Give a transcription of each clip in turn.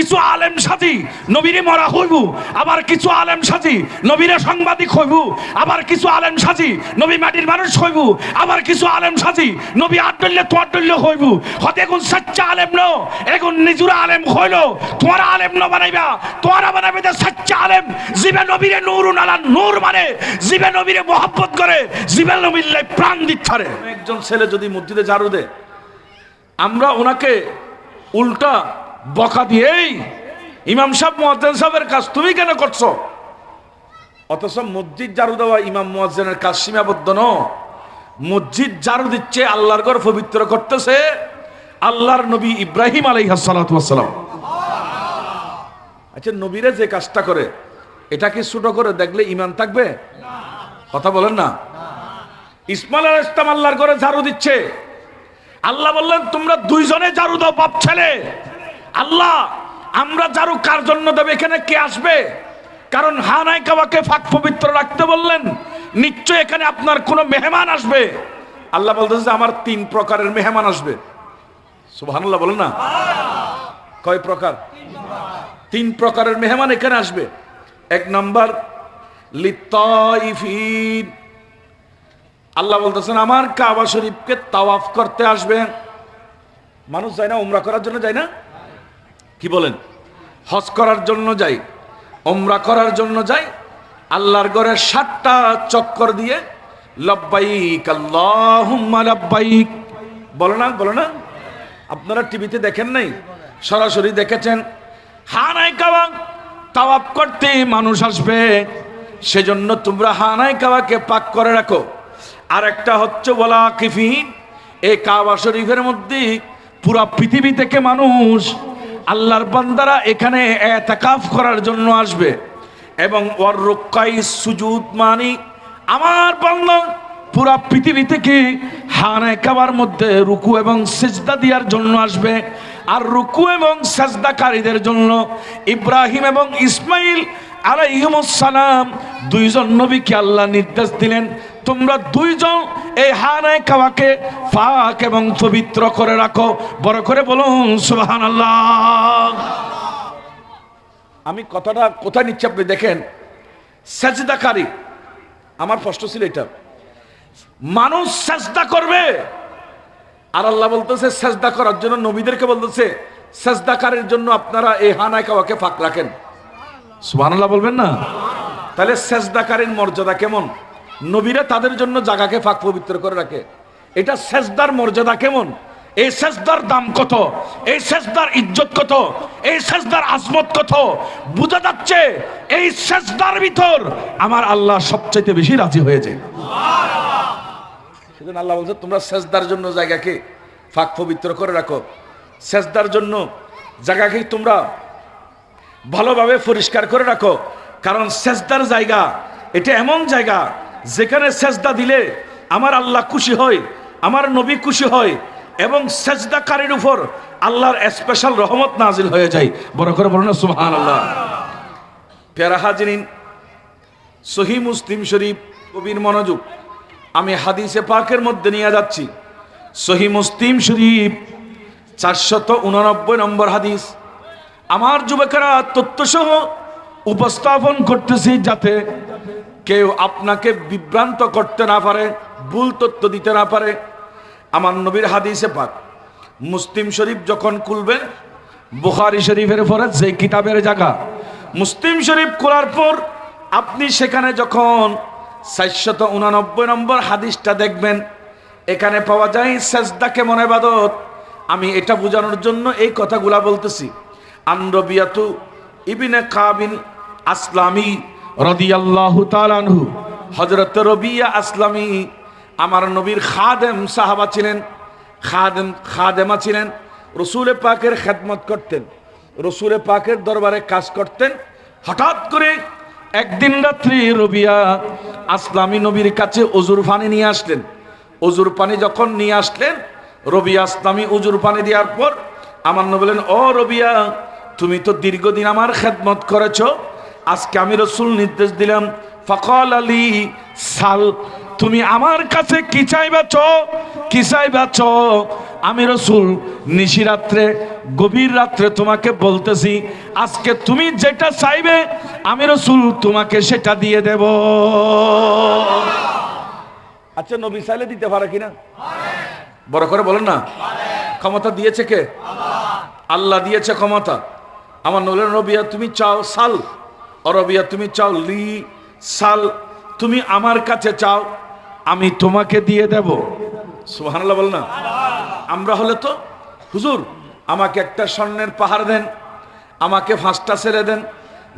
কিছু আলেম সাজি নবীরে মরা হইব, আবার কিছু আলেম সাজি নবীরে সাংবাদিক হইব, আবার কিছু আলেম সাজি নবী মাটির মানুষ হইব, আবার কিছু আলেম সাজি নবী আটল্য তোয়াটল্য হইব। হতে এখন সচ্চা আলেম ন, এখন নিজুরা আলেম হইল, তোমার আলেম ন বানাইবা, তোমারা বানাবে যে সচ্চা আলেম জিবে নবীরে নূরুন আলা নূর, মানে জিবে নবীরে মহব্বত করে, জিবে নবীর প্রাণ দিচ্ছারে। একজন ছেলে যদি মসজিদে ঝাড়ু দেয়, আমরা ওনাকে উল্টা বকা দিয়েই ইমাম সাহেব মুয়াজ্জিন সাহেবের কাজ তুমি কেন করছো? অথচ মসজিদ ঝাড়ু দেওয়া ইমাম মুয়াজ্জিনের কাজ সীমাবদ্ধ ন। মসজিদ ঝাড়ু দিচ্ছে, আল্লাহর ঘর পবিত্র করতেছে আল্লাহর নবী ইব্রাহিম আলাইহিস সালাতু ওয়াস সালাম। আচ্ছা, নবীরা যে কাজটা করে এটাকে ছোট করে দেখলে ঈমান থাকবে? কথা বলেন না। ইসমাইল আলাইহিস সালাম আল্লাহর ঘরে ঝাড়ু দিচ্ছে, আল্লাহ বললেন তোমরা দুইজনে ঝাড়ু দাও বাপ ছেলে। আল্লাহ আমরা ঝাড়ু কার জন্য দেবে, এখানে কে আসবে? কারণ হানায় কাবাকে পাক পবিত্র রাখতে বললেন, নিশ্চয় এখানে আপনার কোনো মেহমান আসবে। আল্লাহ বলতেছে আমার 3 প্রকারের মেহমান আসবে। সুবহানাল্লাহ বলেন না। কয় প্রকার? 3 প্রকারের মেহমান এখানে আসবে। 1 নম্বর লিত্তাইফিন, আল্লাহ বলতেছেন আমার কাবা শরীফকে তাওয়াফ করতে আসবে। মানুষ যায় না উমরা করার জন্য, যায় না? কি বলেন? হজ করার জন্য যায়, উমরা করার জন্য যায়, আল্লাহর ঘরে 7টা চক্কর দিয়ে লব্বাইক আল্লাহুম্মা লব্বাইক বলো না, বলো না? আপনারা টিভিতে দেখেন নাই, সরাসরি দেখেছেন। হানায় কাবা তাওয়াফ করতে মানুষ আসবে, সেজন্য তোমরা হানায় কাবাকে পাক করে রাখো। আর একটা হচ্ছে ওয়ালাকিফিন, এই কাবা শরীফের মধ্যে পুরা পৃথিবী থেকে মানুষ আল্লাহর বান্দারা এখানে ইতিকাফ করার জন্য আসবে। এবং ওয়ার রুকাই সুজুদ, মানে আমার বান্দা পুরা পৃথিবী থেকে হানায় কাবার মধ্যে রুকু এবং সিজদা দেওয়ার জন্য আসবে। আর রুকু এবং সিজদাকারীদের জন্য ইব্রাহিম এবং ইসমাইল আলাইহিমুস সালাম 2 জন নবীকে আল্লাহ নির্দেশ দিলেন, তোমরা 2 জন এই হানায় কাবাকে পাক এবং পবিত্র করে রাখো। বড় করে বলুন সুবহানাল্লাহ। আমি কথাটা কোথায় নিচ্ছি আপনি দেখেন। সেজদাকারী, আমার প্রশ্ন ছিল এটা, মানুষ সেজদা করবে আর আল্লাহ বলতেছে সেজদা করার জন্য নবীদেরকে বলতেছে সেজদাকারীর জন্য আপনারা এই হানায় কাবাকে পাক রাখেন। সুবহানাল্লাহ বলবেন না? তাহলে সেজদাকারীর মর্যাদা কেমন? নবীরা তাদের জন্য জায়গাকে পাক পবিত্র করে রাখে, এটা সেজদার মর্যাদা কেমন? এই সেজদার দাম কত, এই সেজদার ইজ্জত কত, এই সেজদার আজমত কত, বোঝা যাচ্ছে এই সেজদার ভিতর আমার আল্লাহ সবচেয়ে বেশি রাজি হয়েছে। সেজন্য আল্লাহ বলছে তোমরা সেজদার জন্য জায়গাকে পাক পবিত্র করে রাখো, সেজদার জন্য জায়গাকে তোমরা ভালোভাবে পরিষ্কার করে রাখো। কারণ সেজদার জায়গা এটা এমন জায়গা যেখানে সেজদা দিলে আমার আল্লাহ খুশি হয়, আমার নবী খুশি হয়, এবং সেজদাকারীর উপর আল্লাহর স্পেশাল রহমত নাজিল হয়ে যায়। বড় করে বলুন না সুবহানাল্লাহ। প্যারা হাজিরিন, সহিহ মুসলিম শরীফ, কবির মনোযোগ, আমি হাদিসে পাকের মধ্যে নিয়ে যাচ্ছি। সহিহ মুসলিম শরীফ 489 নম্বর হাদিস। আমার যুবকেরা তথ্যসহ উপস্থাপন করতেছি যাতে কেউ আপনাকে বিভ্রান্ত করতে না পারে, ভুল তথ্য দিতে না পারে। আমার নবীর হাদিসে পাক, মুসলিম শরীফ যখন খুলবেন, বুখারী শরীফের পরে যে কিতাবের জায়গা, মুসলিম শরীফ খোলার পর আপনি সেখানে যখন 489 নম্বর হাদিসটা দেখবেন, এখানে পাওয়া যায় সেজদা কেমন ইবাদত। আমি এটা বোঝানোর জন্য এই কথাগুলা বলতেছি। আন রবিয়াতু ইবনে কাবিল আসলামি রাদিয়াল্লাহু তাআলা আনহু, হযরত রবিয়া আসলামি আমার নবীর খাদেম সাহাবা ছিলেন, খাদেমা ছিলেন, রসুল পাকের খেদমত করতেন, রসুল পাকের দরবারে কাজ করতেন। হঠাৎ করে একদিন রাত্রি রবিয়া আসলামি নবীর কাছে ওজুর পানি নিয়ে আসলেন। ওজুর পানি যখন নিয়ে আসলেন, রবিয়া আসলামি ওজুর পানি দেওয়ার পর আমার নবী বলেন, ও রবিয়া, তুমি তো দীর্ঘদিন আমার খেদমত করেছ, আজকে আমি রসুল নির্দেশ দিলাম, ফাকাল আলী সাল, তুমি আমার কাছে কি চাইবাছ, কি চাইবাছ? আমি রাসূল নিশিরাত্রে, গভীর রাত্রে তোমাকে বলতেছি, আজকে তুমি যেটা চাইবে আমি রাসূল তোমাকে সেটা দিয়ে দেব। আচ্ছা, নবী চাইলে দিতে পারে কিনা? বড় করে বলেন না। ক্ষমতা দিয়েছে কে? আল্লাহ দিয়েছে ক্ষমতা। আমার নবিয়া তুমি চাও সাল, অরবিয়া তুমি চাও লি সাল, তুমি আমার কাছে চাও আমি তোমাকে দিয়ে দেব। সুবহানাল্লাহ বল না। আমরা হলে তো, হুজুর আমাকে একটা স্বর্ণের পাহাড় দেন, আমাকে 5টা ছেলে দেন,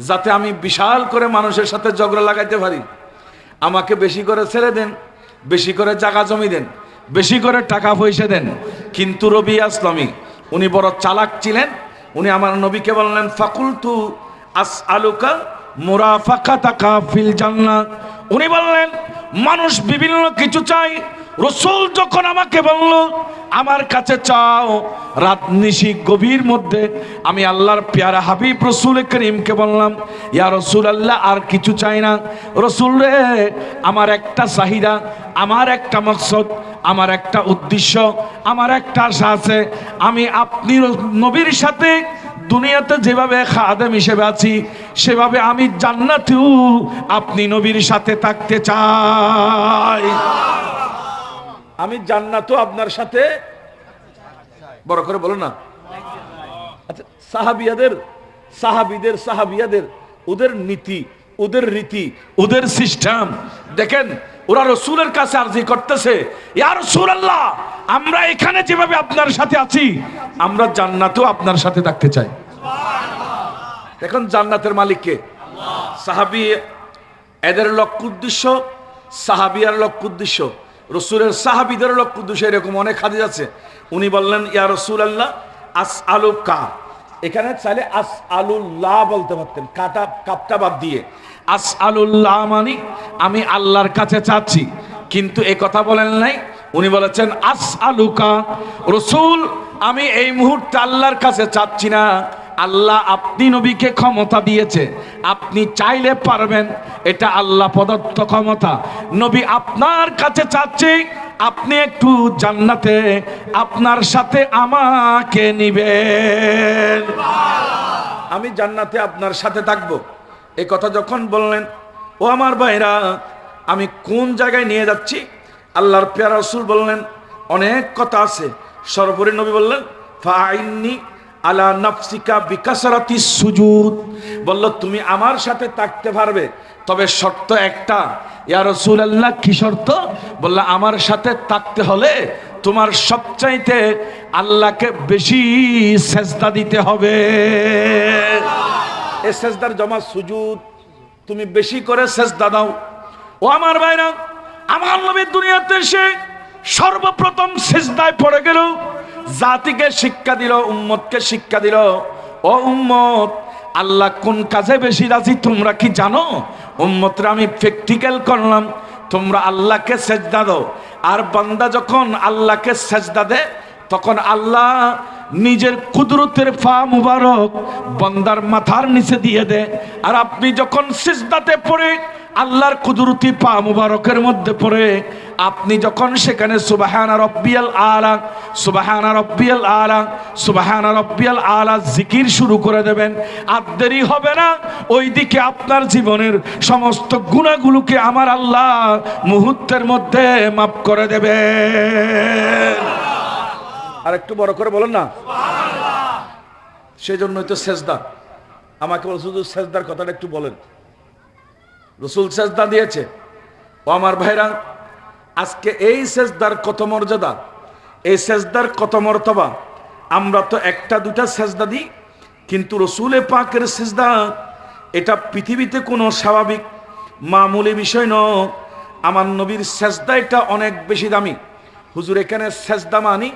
যাতে আমি বিশাল করে মানুষের সাথে ঝগড়া লাগাইতে পারি, আমাকে বেশি করে ছেলে দেন, বেশি করে জায়গা জমি দেন, বেশি করে টাকা পয়সা দেন। কিন্তু রবি আসলামী উনি বড় চালাক ছিলেন। উনি আমার নবীকে বললেন, ফাকুলতু আসআলুকা মুরাফাকাতাকা ফিল জান্নাহ। উনি বললেন, মানুষ বিভিন্ন কিছু চাই, রাসূল যখন আমাকে বলল আমার কাছে চাও, রাত নিশি গভীর মধ্যে আমি আল্লাহর পেয়ারা হাবিব রাসূল করিমকে বললাম, ইয়া রাসূলুল্লাহ আর কিছু চাই না। রাসূল রে, আমার একটা চাহিদা, আমার একটা মকসদ, আমার একটা উদ্দেশ্য, আমার একটা আশা আছে। আমি আপনি নবীর সাথে দুনিয়াতে যেভাবে খাদেম হিসেবে আছি, সেভাবে আমি জান্নাতেও আপনি নবীর সাথে থাকতে চাই। আমি জান্নাতও আপনার সাথে, বড় করে বলো না। আচ্ছা, সাহাবিয়াদের ওদের নীতি, ওদের রীতি, ওদের সিস্টেম দেখেন। ওরা রাসূলের কাছে আরজি করতেছে, ইয়া রাসূলুল্লাহ আমরা এখানে যেভাবে আপনার সাথে আছি, আমরা জান্নাতেও আপনার সাথে থাকতে চাই। দেখুন জান্নাতের মালিক কে? সাহাবী। এদের লক্ষ্য উদ্দেশ্য, সাহাবিয়ার লক্ষ্য উদ্দেশ্য, রাসূলের সাহাবীদের লক্ষ্য উদ্দেশ্য এরকম অনেক হাদিস আছে। উনি বললেন, ইয়া রাসূলুল্লাহ আসআলুকা, এখানে চাইলে আসআলুল্লাহ বলতে পারতেন, কাপটা বাদ দিয়ে। আসআলুল্লাহ মানে আমি আল্লাহর কাছে চাচ্ছি, কিন্তু এই কথা বলেন নাই। উনি বলেছেন আসআলুকা, রাসূল আমি এই মুহূর্তে আল্লাহর কাছে চাচ্ছি না, আল্লাহ আপনি নবীকে ক্ষমতা দিয়েছে, আপনি চাইলে পারবেন, এটা আল্লাহ প্রদত্ত ক্ষমতা। নবী আপনার কাছে চাচ্ছি, আপনি একটু জান্নাতে আপনার সাথে আমাকে নিবেন, আমি জান্নাতে আপনার সাথে থাকবো। এই কথা যখন বললেন, ও আমার ভাইরা, আমি কোন জায়গায় নিয়ে যাচ্ছি? আল্লাহর প্যারা রাসূল বললেন, অনেক কথা আছে। সর্বোপরি নবী বললেন, ফাইন্নি আলা নাফসিকা বিকাসরাতিস সুজুদ, বলল তুমি আমার সাথে থাকতে পারবে, তবে শর্ত একটা। ইয়া রাসূলুল্লাহ কি শর্ত? বলল আমার সাথে থাকতে হলে তোমার সবচাইতে আল্লাহকে বেশি সেজদা দিতে হবে। এই সেজদার জমা সুজুদ, তুমি বেশি করে সেজদা দাও। ও আমার ভাইরা, আমার নবী দুনিয়াতে এসে সর্বপ্রথম সেজদায় পড়ে গেল, জাতিকে শিক্ষা দিল, উম্মতকে শিক্ষা দিল, ও উম্মত আল্লাহ কোন কাজে বেশি রাজি তোমরা কি জানো? উম্মতরা আমি প্র্যাকটিক্যাল করলাম, তোমরা আল্লাহকে সেজদা দাও। আর বান্দা যখন আল্লাহকে সেজদা দেয়, তখন আল্লাহ নিজের কুদরতের পা মুবারক বান্দার মাথার নিচে দিয়ে দেয়। আর আপনি যখন সিজদাতে পড়ে আল্লাহর কুদরতি পা মুবারকের মধ্যে পড়ে আপনি যখন সেখানে সুবহান রাব্বিয়াল আলা, সুবহান রাব্বিয়াল আলা, সুবহান রাব্বিয়াল আলা জিকির শুরু করে দেবেন, আর দেরি হবে না, ওইদিকে আপনার জীবনের সমস্ত গুনাহগুলোকে আমার আল্লাহ মুহূর্তের মধ্যে মাফ করে দেবেন। আর একটু বড় করে বলেন না। সেই জন্যই তো সেজদা। আমাকে বল, শুধু সেজদার কথাটা একটু বলেন। রাসূল সেজদা দিয়েছে। ও আমার ভাইরা, আজকে এই সেজদার কত মর্যাদা, এই সেজদার কত মর্তবা। আমরা তো একটা দুটা সেজদা দিই, কিন্তু রাসূল পাকের সেজদা এটা পৃথিবীতে কোনো স্বাভাবিক মামুলি বিষয় নয়। আমার নবীর সেজদা এটা অনেক বেশি দামি। হুজুর এখানে সেজদা মানি,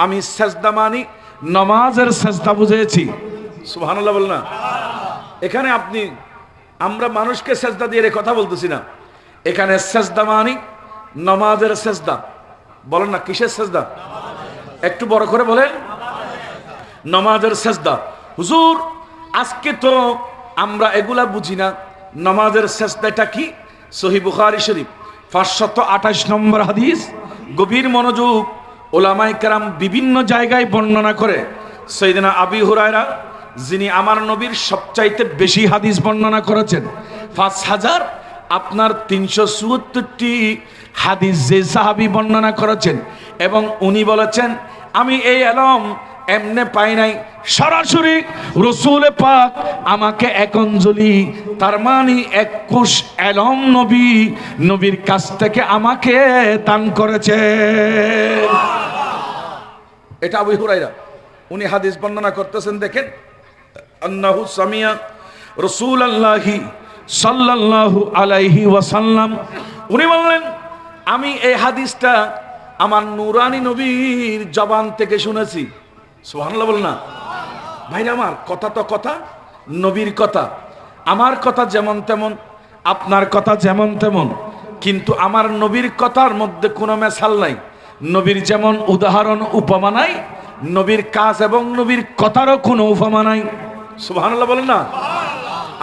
আমি সেজদা মানি নামাজের সেজদা বুঝেছি। সুবহানাল্লাহ বল না। এখানে আমরা মানুষকে সেজদা দিয়ে কথা বলতেছি না, এখানে সেজদা মানি নামাজের সেজদা। বলেন না কিসের সেজদা? একটু বড় করে বলেন। নামাজের সেজদা। হুজুর আজকে তো আমরা এগুলা বুঝি না, নামাজের সেজদাটা কি? সহিহ বুখারী শরীফ 528 নম্বর হাদিস। গভীর মনোযোগ, ওলামায়ে কেরাম বিভিন্ন জায়গায় বর্ণনা করে সাইয়েদনা আবু হুরায়রা, যিনি আমার নবীর সবচাইতে বেশি হাদিস বর্ণনা করেছেন, 5374টি হাদিস যে সাহাবী বর্ণনা করেছেন, এবং উনি বলেছেন আমি এই এলম এমনে পাই নাই, সরাসরি রসুল পাক আমাকে এক অঞ্জলি, তার মানে 21 এলম নবীর কাছ থেকে আমাকে দান করেছে। এটা আবু হুরায়রা উনি হাদিস বর্ণনা করতেছেন। দেখেন, আন্নাহু সামিয়া রাসূলুল্লাহি সাল্লাল্লাহু আলাইহি ওয়াসাল্লাম, উনি বললেন আমি এই হাদিসটা আমার নূরানী নবীর জবান থেকে শুনেছি। সুবহানাল্লাহ বল না ভাইরা আমার, কথা তো কথা, নবীর কথা। আমার কথা যেমন তেমন, আপনার কথা যেমন তেমন, কিন্তু আমার নবীর কথার মধ্যে কোনো মেশাল নাই। নবীর যেমন উদাহরণ উপমা নাই, নবীর কাজ এবং নবীর কথারও কোনো উপমা নাই। সুবহানাল্লাহ বলেন না।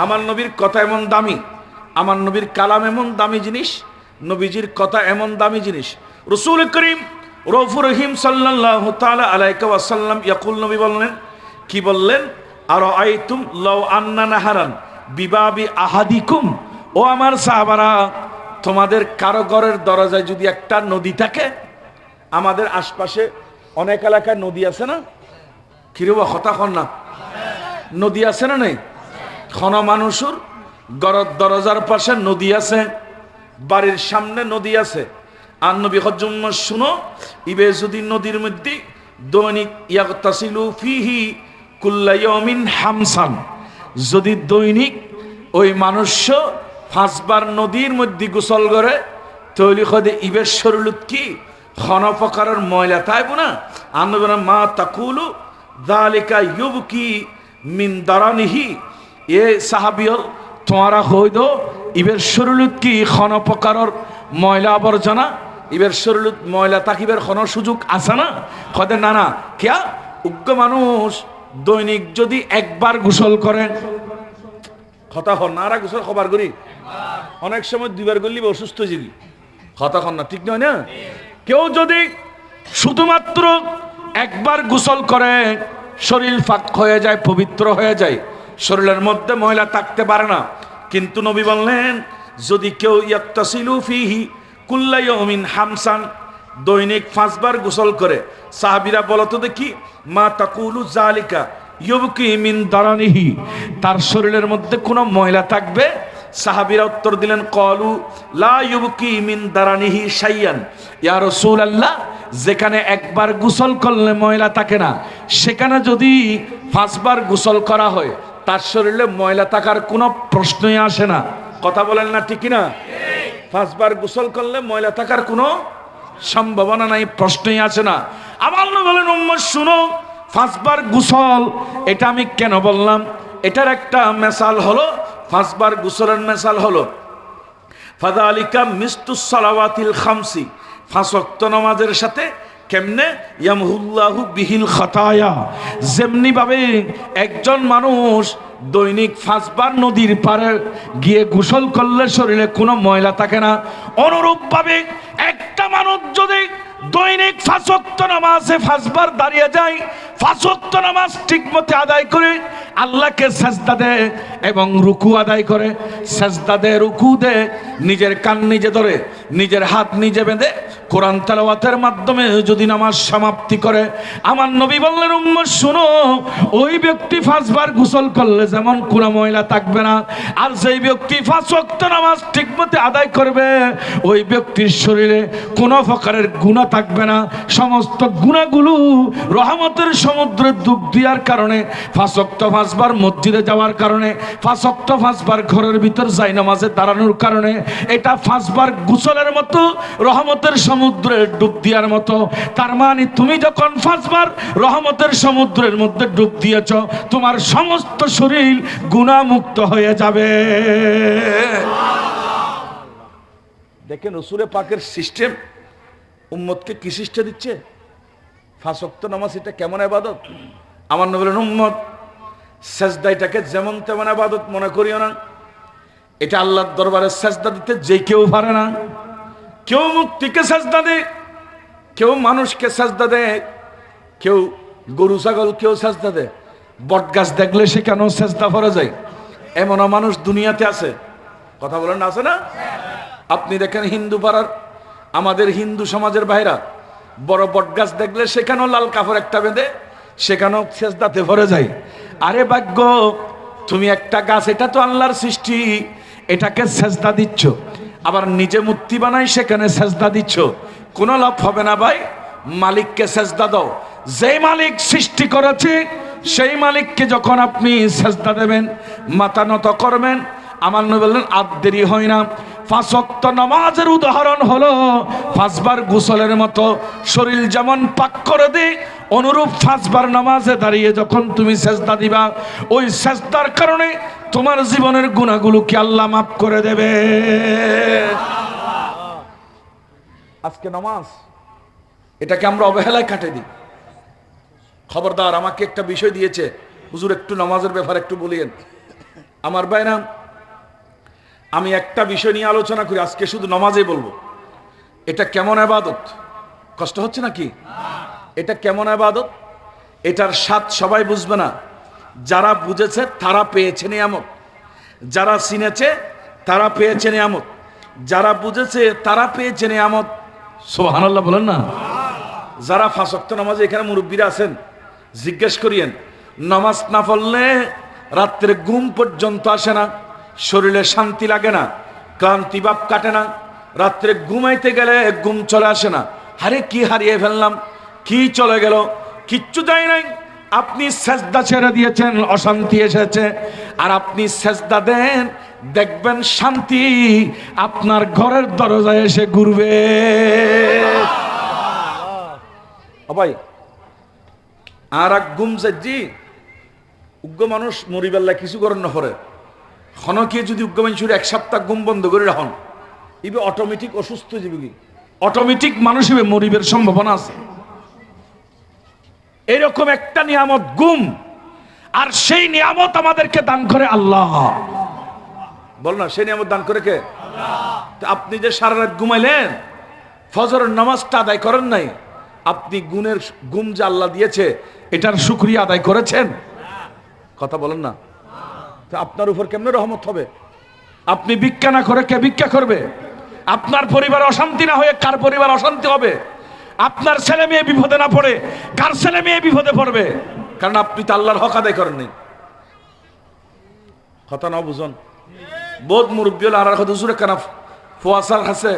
আমার নবীর কথা এমন দামি, আমার নবীর কালাম এমন দামি জিনিস, নবীজির কথা এমন দামি জিনিস। রাসূল করিম রউফুর রহিম সাল্লাল্লাহু তাআলা আলাইহি ওয়াসাল্লাম ইয়াকুল, নবী বললেন, কি বললেন? আরাআইতুম লাউ আন্না নাহারান বিবাবি আহাদিকুম, ও আমার সাহাবারা, তোমাদের কারো ঘরের দরজায় যদি একটা নদী থাকে, আমাদের আশপাশে অনেক এলাকায় নদী আছে না? কিরবা কথা কন না, নদী আছে না নেই? খন মানুষের ঘরের দরজার পাশে নদী আছে, বাড়ির সামনে নদী আছে। আর নবী হজ্জুম শুনো, ইবে যদি নদীর মধ্যে দৈনিক ইয়াগতাসিলু ফিহি কুল্লা ইয়াউমিন হামসান, যদি দৈনিক ওই মানুষ 5 বার নদীর মধ্যে গোসল করে, তৈলি খদে ইবের শরীরত কি খন প্রকারের ময়লা তাইব না? আর নবী মা তাকুলু যালিকা ইউবকি মিন দারানিহি, এ সাহাবিয়ল তোমারা হইদ ইবের শরীরত কি খন প্রকারের ময়লা আবর্জনা, ইবের শরীরত ময়লা তাকিবের কোনো সুযোগ আছে না? কদে না না, কিয়া উগ্র মানুষ দৈনিক যদি একবার গোসল করেন, কথা হন না, আর গোসল খবর করি অনেক সময় 2 বার করলি অসুস্থ জীবী, কথা হন না, ঠিক নয় না? কেউ যদি শুধুমাত্র একবার গোসল করে শরীর ফাঁক হয়ে যায়, পবিত্র হয়ে যায়, শরীরের মধ্যে ময়লা থাকতে পারে না। কিন্তু নবী বললেন যদি কেউ ইয়াক্তাসিলু ফিহি কুল্লা ইয়াউমিন হামসান, দৈনিক 5 বার গোসল করে, সাহাবীরা বলতো দেখি মা তাকুলু যালিকা ইউবকি মিন দারানিহি, তার শরীরের মধ্যে কোনো ময়লা থাকবে? সাহাবীরা উত্তর দিলেন ক্বালু লা ইউবকি মিন দারানিহি শাইয়ান, ইয়া রাসূলুল্লাহ, যেখানে একবার গোসল করলে ময়লা থাকে না, সেখানে যদি 5 বার গোসল করা হয়, তার শরীরে ময়লা থাকার কোনো প্রশ্নই আসে না। কথা বলেন না, ঠিক না? 5 বার গোসল করলে ময়লা থাকার কোনো সম্ভাবনা নাই, প্রশ্নই আসে না। আমার নবী বলেন উম্মত শুনো, 5 বার গোসল, এটা আমি কেন বললাম? এটার একটা মেসাল হলো, 5 বার গোসলের মেসাল হলো ফাযালিকা মিসতুস সালাওয়াতিল খামসি, 5 ওয়াক্ত নামাজের সাথে কেমনে ইয়ামহুল্লাহু বিহিল খাতায়া, যেমনি ভাবে একজন মানুষ দৈনিক 5 বার নদীর পারে গিয়ে গোসল করলে শরীরে কোনো ময়লা থাকে না, অনুরূপ ভাবে একটা মানুষ যদি দৈনিক 5 ওয়াক্ত নামাজে 5 বার দাঁড়িয়ে যায়, 5 ওয়াক্ত নামাজ ঠিকমতো আদায় করে আল্লাহকে সাজদা দেয় এবং রুকু আদায় করে, সাজদা দেয়, রুকু দেয়, নিজের কান নিজে ধরে, নিজের হাত নিজে বেঁধে কোরআন তেলাওয়াতের মাধ্যমে যদি নামাজ সমাপ্তি করে, আমার নবী বললেন উম্মত শুনো, ওই ব্যক্তি 5 বার গোসল করলে যেমন কোনো ময়লা থাকবে না, আর যেই ব্যক্তি 5 ওয়াক্ত নামাজ ঠিকমতো আদায় করবে, ওই ব্যক্তির শরীরে কোনো প্রকারের গুনাহ থাকবে না। সমস্ত গুনাহগুলো রহমতের সমুদ্রে ডুব দেওয়ার কারণে, 5 ওয়াক্ত 5 বার মসজিদে যাওয়ার কারণে, 5 ওয়াক্ত 5 বার ঘরের ভিতর যাই নামাজে দাঁড়ানোর কারণে, এটা 5 বার গোসলের মতো, রহমতের সমুদ্রে ডুব দেওয়ার মতো। তার মানে তুমি যখন 5 বার রহমতের সমুদ্রের মধ্যে ডুব দিয়েছ, তোমার সমস্ত শরীর গুনাহমুক্ত হয়ে যাবে। দেখেন রাসূলে পাকের সিস্টেম উম্মতকে কি শিক্ষা দিচ্ছে? 5 ওয়াক্ত নামাজ এটা কেমন ইবাদত? আমার নবী বলেন উম্মত, সেজদাটাকে যেমন তেমন ইবাদত মনে করিও না। এটা আল্লাহর দরবারে সেজদা দিতে যে কেউ পারে না। কেউ মূর্তিকে সেজদা দেয়, কেউ মানুষকে সেজদা দেয়, কেউ গরু ছাগল কেউ সেজদা দেয়। বট গাছ দেখলে সে কেন সেজদা করা যায়? এমনও মানুষ দুনিয়াতে আছে। কথা বলেন না, আছে না? আপনি দেখেন হিন্দু পাড়ার আমাদের হিন্দু সমাজের ভাইরা বড় বট গাছ দেখলে সেখানেও লাল কাপড় একটা বেঁধে সেখানেও সেজদাতে ভরে যায়। আরে ভাগ্য, তুমি একটা গাছ, এটা তো আল্লাহর সৃষ্টি, এটাকে সেজদা দিচ্ছ, আবার নিজে মূর্তি বানাই সেখানে সেজদা দিচ্ছ, কোনো লাভ হবে না ভাই। মালিককে সেজদা দাও, যেই মালিক সৃষ্টি করেছে সেই মালিককে যখন আপনি সেজদা দেবেন, মাথা নত করবেন, আমার নবী বললেন আর দেরি হয় না। 5 ওয়াক্ত নামাজের উদাহরণ হলো 5 বার গোসলের মতো। শরীর যেমন পাক করে দেয়, অনুরূপ 5 বার নামাজে দাঁড়িয়ে যখন তুমি সেজদা দিবা, ওই সেজদার কারণে তোমার জীবনের গুনাহগুলোকে আল্লাহ মাফ করে দেবে। আজকে নামাজ, এটাকে আমরা অবহেলায় কাটে দিই। খবরদার, আমাকে একটা বিষয় দিয়েছে, হুজুর একটু নামাজের ব্যাপারে একটু বলিয়েন। আমার ভাইরা, আমি একটা বিষয় নিয়ে আলোচনা করি আজকে, শুধু নামাজই বলবো। এটা কেমন ইবাদত? কষ্ট হচ্ছে নাকি? এটা কেমন ইবাদত? এটার স্বাদ সবাই বুঝবে না। যারা বুঝেছে তারা পেয়েছে নিয়ামত, যারা চিনেছে তারা পেয়েছে নিয়ামত, যারা বুঝেছে তারা পেয়েছে নিয়ামত। সুবহানাল্লাহ বলেন না? যারা 5 ওয়াক্ত নামাজে এখানে মুরব্বীরা আছেন, জিজ্ঞেস করিয়েন, নামাজ না পড়লে রাত্রে ঘুম পর্যন্ত আসে না, শরীরে শান্তি লাগে না, ক্লান্তি ভাব কাটে না, রাত্রে ঘুমাইতে গেলে ঘুম চলে আসে না। আরে কি হারিয়ে ফেললাম, কি চলে গেল? কিচ্ছু যায় নাই। আপনি সেজদা ছেড়ে দিয়েছেন, অশান্তি এসেছে, আর আপনি সেজদা দেন, দেখবেন শান্তি আপনার ঘরের দরজায় এসে ঘুরবে। ভাই আর এক ঘুম যাচ্ছি, উগ্র মানুষ মরিবেল্লা কিছু করেন না পরে ক্ষণকে যদি উগ্র মানুষের 1 সপ্তাহ ঘুম বন্ধ করে রাখুন, ইবে অটোমেটিক অসুস্থ যাবে, কি অটোমেটিক মানুষ হিসেবে মরিবের সম্ভাবনা আছে। এরকম একটা নিয়ামত ঘুম, আর সেই নিয়ামত আমাদেরকে দান করে আল্লাহ। বল না, সেই নিয়ামত দান করে কে? আল্লাহ। আপনি যে সারা রাত ঘুমাইলেন, ফজরের নামাজটা আদায় করেন নাই, আপনি ঘুম যে আল্লাহ দিয়েছে এটার শুকরিয়া আদায় করেছেন? কথা বলেন না। তো আপনার উপর কেমনে রহমত হবে? আপনি ভিক্ষা না করে কে ভিক্ষা করবে? আপনার পরিবার অশান্তি না হয়ে কার পরিবার অশান্তি হবে? আপনার ছেলে মেয়ে বিপদে না পড়ে কার ছেলে মেয়ে বিপদে পড়বে? কারণ আপনি তো আল্লাহর হক আদায় করেননি। কথা না বুঝুন। বোধ মুরব্বী হল আর কথা জুড়ে কেন ফোয়াসার আছে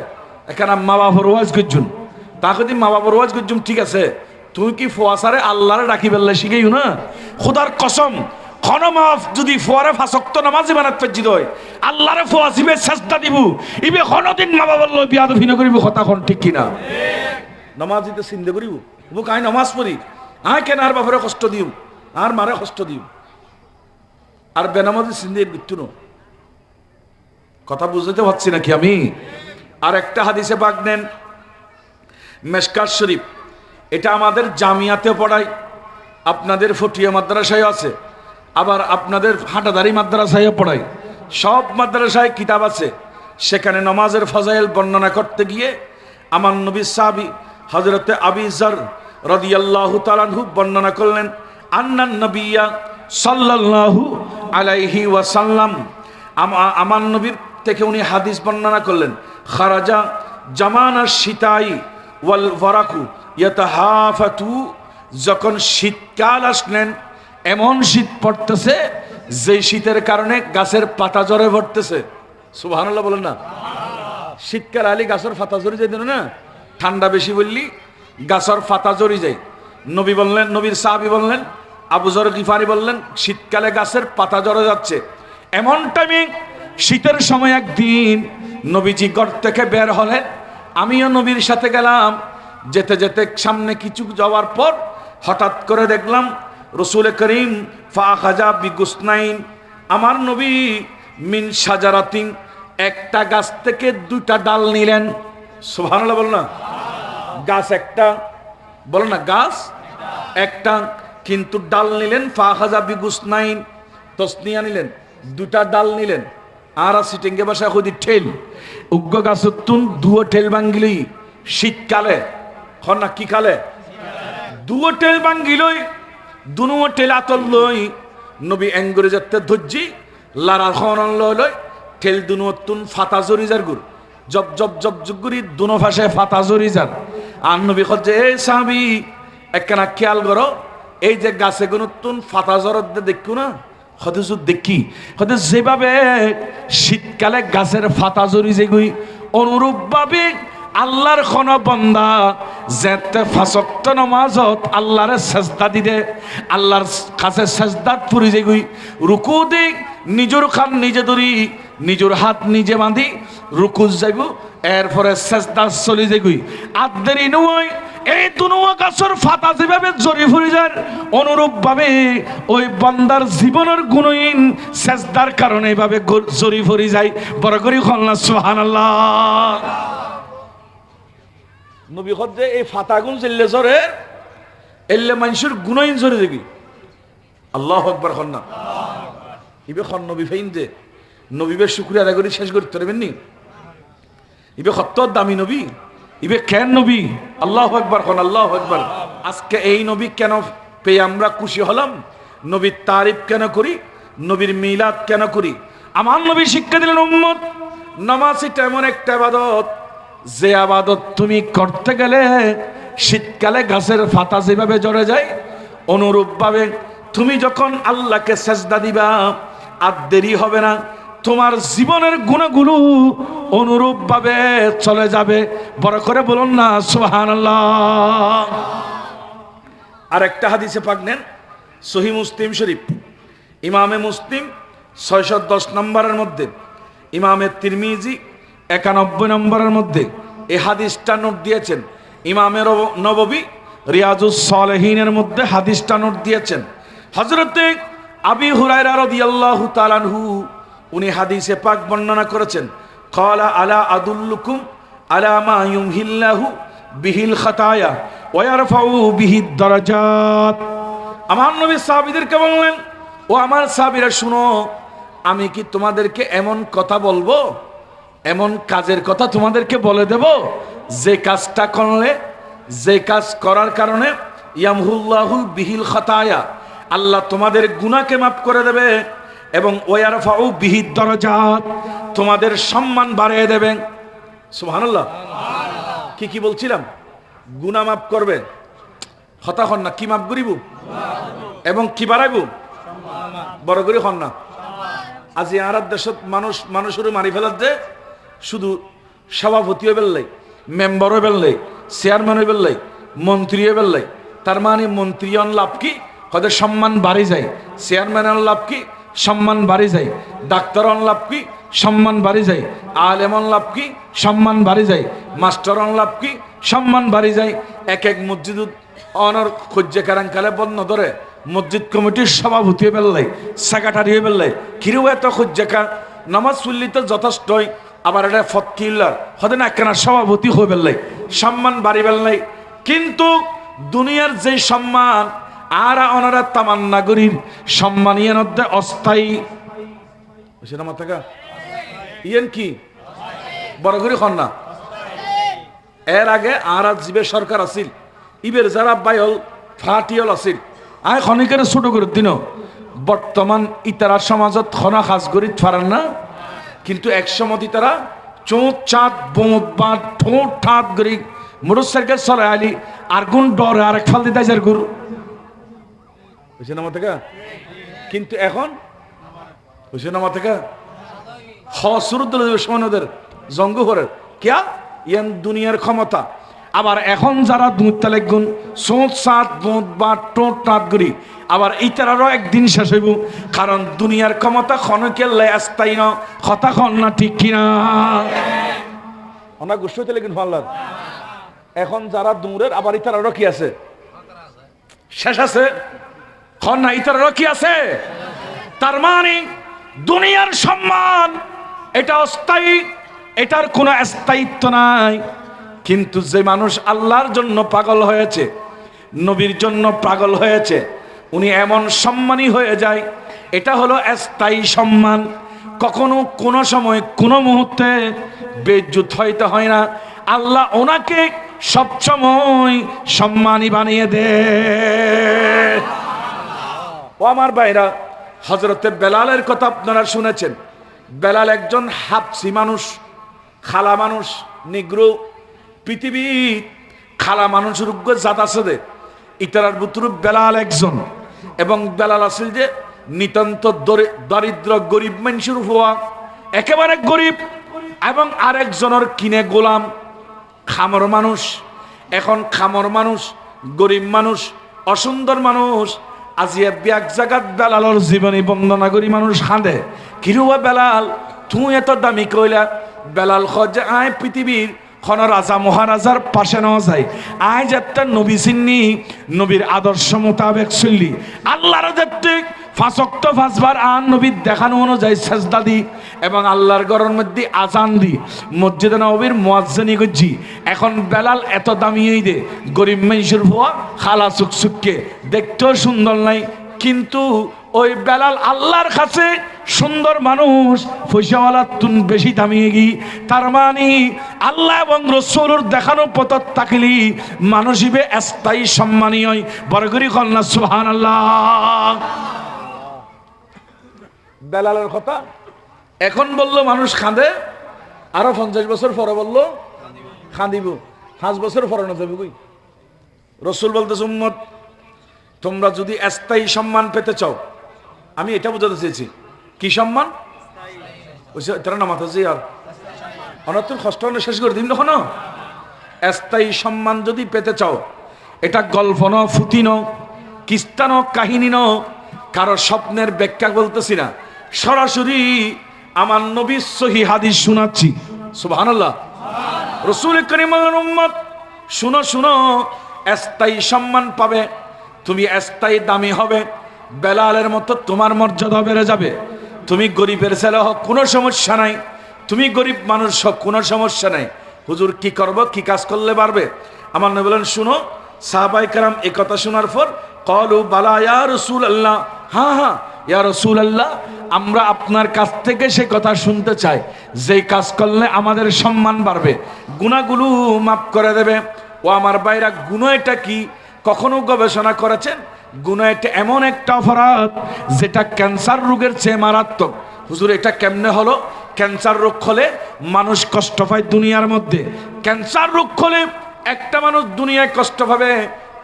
এখানে মা বাবার ওয়াজ করছুন, তাকে দিন মা বাবার ওয়াজ করছুন, ঠিক আছে, তুই কি ফোয়াসারে আল্লাহরে ডাকি বেললে শিখেইও না? খুদার কসম, খনমাফ যদি ফোয়ারে 5 ওয়াক্ত নামাজি বানাত পারছিত হয়, আল্লাহরে ফোয়াসিবে চেষ্টা দিব, ইবে কোনদিন মা বাবার লই বিয়াদবি না করিব। কথা কোন ঠিক কিনা? নামাজিতে চিন্তা করিব, বুক আই নামাজ পড়ি, আয় কেন আর বাপরে কষ্ট দিও, আর মারে কষ্ট দিও, আর বেনামাজি চিন্তা মৃত্যু ন। কথা বুঝতে পারছি নাকি আমি? আর একটা হাদিসে পাক নেন, মেশকাত শরীফ, এটা আমাদের জামিয়াতে পড়াই, আপনাদের ফটিয়া মাদ্রাসায় আছে, আবার আপনাদের হাটাদারি মাদ্রাসায় পড়াই, সব মাদ্রাসায় কিতাব আছে। সেখানে নামাজের ফজাইল বর্ণনা করতে গিয়ে আমার নবী সাহাবী হযরতে আবু যর রাদিয়াল্লাহু তাআলা আনহু বর্ণনা করলেন, আন্নান নবিয়্যা সাল্লাল্লাহু আলাইহি ওয়াসাল্লাম, আমার নবীর থেকে উনি হাদিস বর্ণনা করলেন, খারাজা জামানা শীতাই ওয়াল ওয়ারাকু ইয়াতাহাফাতু, যখন শীতকাল আসলেন, এমন শীত পড়তেছে যে শীতের কারণে গাছের পাতা ঝরে পড়তেছে। সুবহানাল্লাহ বলেন না? শীতকাল আলি গাছের পাতা ঝরে যায় না, ঠান্ডা বেশি বললি গাছের পাতা ঝরে যায়। নবী বললেন, নবীর সাহাবী বললেন, আবু যর গিফারি বললেন, শীতকালে গাছের পাতা ঝরে যাচ্ছে। এমন টাইমে শীতের সময় একদিন নবীজি ঘর থেকে বের হলেন, আমিও নবীর সাথে গেলাম। যেতে যেতে সামনে কিছু যাওয়ার পর হঠাৎ করে দেখলাম রসুল করিম ফাখাজা বিগুসনাইন, আমার নবী মিন সাজারাতিন, একটা গাছ থেকে 2টা ডাল নিলেন। সুবহানাল্লাহ বল না? গাছ একটা, বল না, গাছ একটা, কিন্তু ডাল নিলেন। ফাখাজা বিগুসনাইন, তসনিয়া নিলেন, 2টা ডাল নিলেন। আর সিটিংকে বাসা খুদি ঠেল উগ্র গাছতুন দুয়ো ঠেল ভাঙ্গিলই শীতকালে না কি কালে দুয়ো ঠেল ভাঙ্গিলই দুনো ঠেল আতল লই নবী এঙ্গরে যাতে ধজ্জি লারা খন লই ঠেল দুনো তুন ফাতা জরি যার গুর জব জব জব জুগুরি দুনো ভাষায় ফাতা জরি যার আর নবী খজ্জে এই সাহাবী একখানা খেয়াল করো এই যে গাছে গুনো তুন ফাতা জরত দেখো না হয়তো দেখি হয়তো যেভাবে শীতকালে গাছের ফাতা জরি যেগুই অনুরূপ ভাবে আল্লাহর খন বন্দা যেতে ফাঁসক্ত নমাজত আল্লাহর সেজদা দিদে আল্লাহর কাছে সেজদাত পুরি যেগুই রুকু দিক নিজের খান নিজে ধরি নিজের হাত নিজে বাঁধি রুকু যাইব এরপরে সেজদা চলি যেগুই আর দেরি নয় এই দুনুয়া গাছের ফাতা যেভাবে জরি ফুরি যায় অনুরূপ ভাবে ওই বান্দার জীবনের গুণহীন সেজদার কারণে এইভাবে জরি ফুরি যায় বড় করি খলনা সুবহানাল্লাহ নবী খজ্জে এই ফাতাগুন জিল্লে জরে এল্লে মানুষের গুণহীন জরি দেখি আল্লাহু আকবার খলনা ইবে খন নবী ফাইন দে নবীবে শুকরিয়া আদায় করে শেষ করতে পারবেন নি ইবে কত দামি নবী ইবে কেন নবী আল্লাহু আকবার খন আল্লাহু আকবার আজকে এই নবী কেন পেয়ে আমরা খুশি হলাম নবীর তারিফ কেন করি নবীর মিলাদ কেন করি আমার নবী শিক্ষা দিলেন উম্মত নামাজ এটা এমন একটা ইবাদত যে ইবাদত তুমি করতে গেলে শীতকালে গাছের পাতা যেভাবে ঝরে যায় অনুরূপ ভাবে তুমি যখন আল্লাহকে সেজদা দিবা আর দেরি হবে না তোমার জীবনের গুণগুলো অনুরূপ ভাবে চলে যাবে বড় করে বলুন না সুবহানাল্লাহ আর একটা হাদিসে পাক নেন সহিহ মুসলিম শরীফ ইমামে মুসলিম 610 নম্বরের মধ্যে ইমামে তিরমিজি 91 নম্বরের মধ্যে এই হাদিসটা নোট দিয়েছেন ইমামে নববী রিয়াজুস সালেহিনের মধ্যে হাদিসটা নোট দিয়েছেন হযরতে আবি হুরায়রা রাদিয়াল্লাহু তাআলা আনহু উনি হাদিসে পাক বর্ণনা করেছেন ক্বালা আলা আদুল্লুকুম আলা মা ইউমহিল্লাহু বিহিল খাতায়া ওয়া ইয়ারফাউ বিহিদ দারাজাত আমার নবী সাহাবীদেরকে বললেন ও আমার সাহাবীরা শুনো আমি কি তোমাদেরকে এমন কথা বলবো এমন কাজের কথা তোমাদেরকে বলে দেব যে কাজটা করলে যে কাজ করার কারণে ইয়ামহুল্লাহু বিহিল খাতায়া আল্লাহ তোমাদের গুনাহকে মাফ করে দেবে এবং ওয়ারফাউ বিহিদ দারাজাত তোমাদের সম্মান বাড়িয়ে দেবে সুবহানাল্লাহ কি কি বলছিলাম গুনাহ মাফ করবে কথা হন না কি মাফ করিব এবং কি বাড়াইব বড় করে হন না আজি আর দেশত মানুষের মারি ফেলার যে শুধু সভাপতি হয়ে বেললাই মেম্বার হয়ে বেললাই চেয়ারম্যান হয়ে বেললাই মন্ত্রী হয়ে বেললাই তার মানে মন্ত্রী অন লাভ কি হয়তো সম্মান বাড়ি যায় চেয়ারম্যান অন লাভ কি সম্মান বাড়ি যায় ডাক্তার অন লাভ কি সম্মান বাড়ি যায় আলেম অন লাভ কি সম্মান বাড়ি যায় মাস্টার অন লাভ কি সম্মান বাড়ি যায় এক এক মসজিদ অনর খোঁজে কারাঙ্কালে বন্ধ ধরে মসজিদ কমিটির সভাপতি হয়ে বেললাই সেক্রেটারি হয়ে বেললাই কিরু এত খোঁজেকা নামাজ পড়লি তো যথেষ্টই আবার এটা ফকিল্লার হতে না কেন সভাপতি হয়ে বেললাই সম্মান বাড়ি বেললাই কিন্তু দুনিয়ার যে সম্মান আর ওনারা তামান্না করির সম্মানীয় মধ্যে অস্থায়ী বুঝছে না মাথাকা ইয়েন কি বড় করে খন না এর আগে আর জীবে সরকার আছিল ইবের যারা বাইল ফাটিয়ল আছিল আয় খনিকের ছোট করে দিন বর্তমান ইতারা সমাজত খনা খাস করি পারেন না কিন্তু একসময় তারা চোঁত চাঁদ বোঁত বাঁট ঠোঁট ঠাঁত গরি মোটর সাইকেল চলে আলি আর গুণ ডরে আরেক ফাল দিতে যার গুরু বুঝছে না মাথা কিন্তু এখন বুঝছে না মাথা হসুরুদ্দোদের জঙ্গ করের কিয়া ইয়ান দুনিয়ার ক্ষমতা আবার এখন যারা দুধ গুণ সোঁত সাত বোঁত বা টোট টাট করি আবার ইতারারও একদিন শেষ হইব কারণ দুনিয়ার ক্ষমতা ক্ষণকে লেস্তাই না কথা খন না ঠিক কিনা ওনা গুষ্ঠ হইতে লেগিন ভাল্লার এখন যারা দূরের আবার ইতারারও কি আছে শেষ আছে খন না ইতারারও কি আছে তার মানে দুনিয়ার সম্মান এটা অস্থায়ী এটার কোনো স্থায়িত্ব নাই কিন্তু যে মানুষ আল্লাহর জন্য পাগল হয়েছে নবীর জন্য পাগল হয়েছে উনি এমন সম্মানী হয়ে যায় এটা হলো স্থায়ী সম্মান কখনো কোনো সময় কোনো মুহূর্তে বেইজ্জত হইতে হয় না। আল্লাহ ওনাকে সবসময় সম্মানী বানিয়ে দেয়। ও আমার ভাইরা, হযরতে বেলালের কথা আপনারা শুনেছেন। বেলাল একজন হাবসি মানুষ, খালা মানুষ, নিগ্রো। পৃথিবীর খালা মানুষের উগ্র জাত আছে দে, ইতারার ভিতরে বেলাল একজন। এবং বেলাল আসল যে নিতান্ত দরিদ্র গরিব মানুষের হওয়া, একেবারে গরিব। এবং আরেকজনের কিনে গোলাম, খামর মানুষ। এখন খামর মানুষ, গরিব মানুষ, অসুন্দর মানুষ আজিয়া এক জায়গাত বেলালর জীবনী বন্দনা করি মানুষ হাঁদে। কিরুয়া বেলাল তুই এত দামি কইলা? বেলাল যে আয় পৃথিবীর কোন রাজা মহারাজার পাশে নেওয়া যায়, আয় যাত্রা নবী চিন্নি, নবীর আদর্শ মোতাবেক চললি, আল্লাহর দেখতে ফাঁসক্ত ফাঁসবার আন নবীর দেখানো অনুযায়ী সেজদা দি এবং আল্লাহর ঘরের মধ্যে আজান দি মসজিদে নববীর মুয়াজ্জিনি করছি। এখন বেলাল এত দামিয়েই দে, গরিব মানুষের ভুয়া, খালা চুকচুককে, দেখতেও সুন্দর নাই। কিন্তু ওই বেলাল আল্লাহর কাছে সুন্দর মানুষ, পয়সাওয়ালা তুন বেশি দামিয়ে গি। তার মানে আল্লাহ এবং রাসূলের দেখানো পথ তাকলি মানুষ হিবে স্থায়ী সম্মানী হয়। বড় করি কন্যা সুবহানাল্লাহ। বেলালের কথা এখন বললো মানুষ কাঁদে, আরো 50 বছর পরে বললো কাঁদিব, 5 বছর পরে না যাবে কই। রাসূল বলতেছে, উম্মত তোমরা যদি স্থায়ী সম্মান পেতে চাও, আমি এটা বোঝাতে চেয়েছি। কি সম্মান? তারা না মাথা আর অনর্থের কষ্ট হলে শেষ করে দিন। তখন স্থায়ী সম্মান যদি পেতে চাও, এটা গল্প ন, ফুতি ন, কিস্তা ন, কাহিনী ন, কারো স্বপ্নের ব্যাখ্যা বলতেছি না, সরাসরি আমার নবীর সহিহ হাদিস শোনাচ্ছি। সুবহানাল্লাহ। রাসূল করিমের উম্মত শুনো শুনো, স্থায়ী সম্মান পাবে, তুমি স্থায়ী দামি হবে, বেলালের মতো তোমার মর্যাদা বেড়ে যাবে। তুমি গরিবের ছেলে হোক কোনো সমস্যা নাই, তুমি গরিব মানুষ হোক কোনো সমস্যা নাই। হুজুর কি করব, কি কাজ করলে পারবে? আমার নবী বলেন, শুনো। সাহাবায়ে কেরাম এই কথা শোনার পর ক্বালু বালা ইয়া রাসূলুল্লাহ, হ্যাঁ হ্যাঁ ইয়া রাসূলুল্লাহ, আমরা আপনার কাছ থেকে সে কথা শুনতে চাই যেই কাজ করলে আমাদের সম্মান বাড়বে, গুনাহগুলো মাফ করে দেবে। ও আমার ভাইরা, গুনাহ এটা কি কখনো গবেষণা করেছেন? গুনাহ এটা এমন একটা অপরাধ যেটা ক্যান্সার রোগের চেয়ে মারাত্মক। হুজুর এটা কেমনে হলো? ক্যান্সার রোগ হলে মানুষ কষ্ট পায় দুনিয়ার মধ্যে। ক্যান্সার রোগ হলে একটা মানুষ দুনিয়ায় কষ্ট পাবে,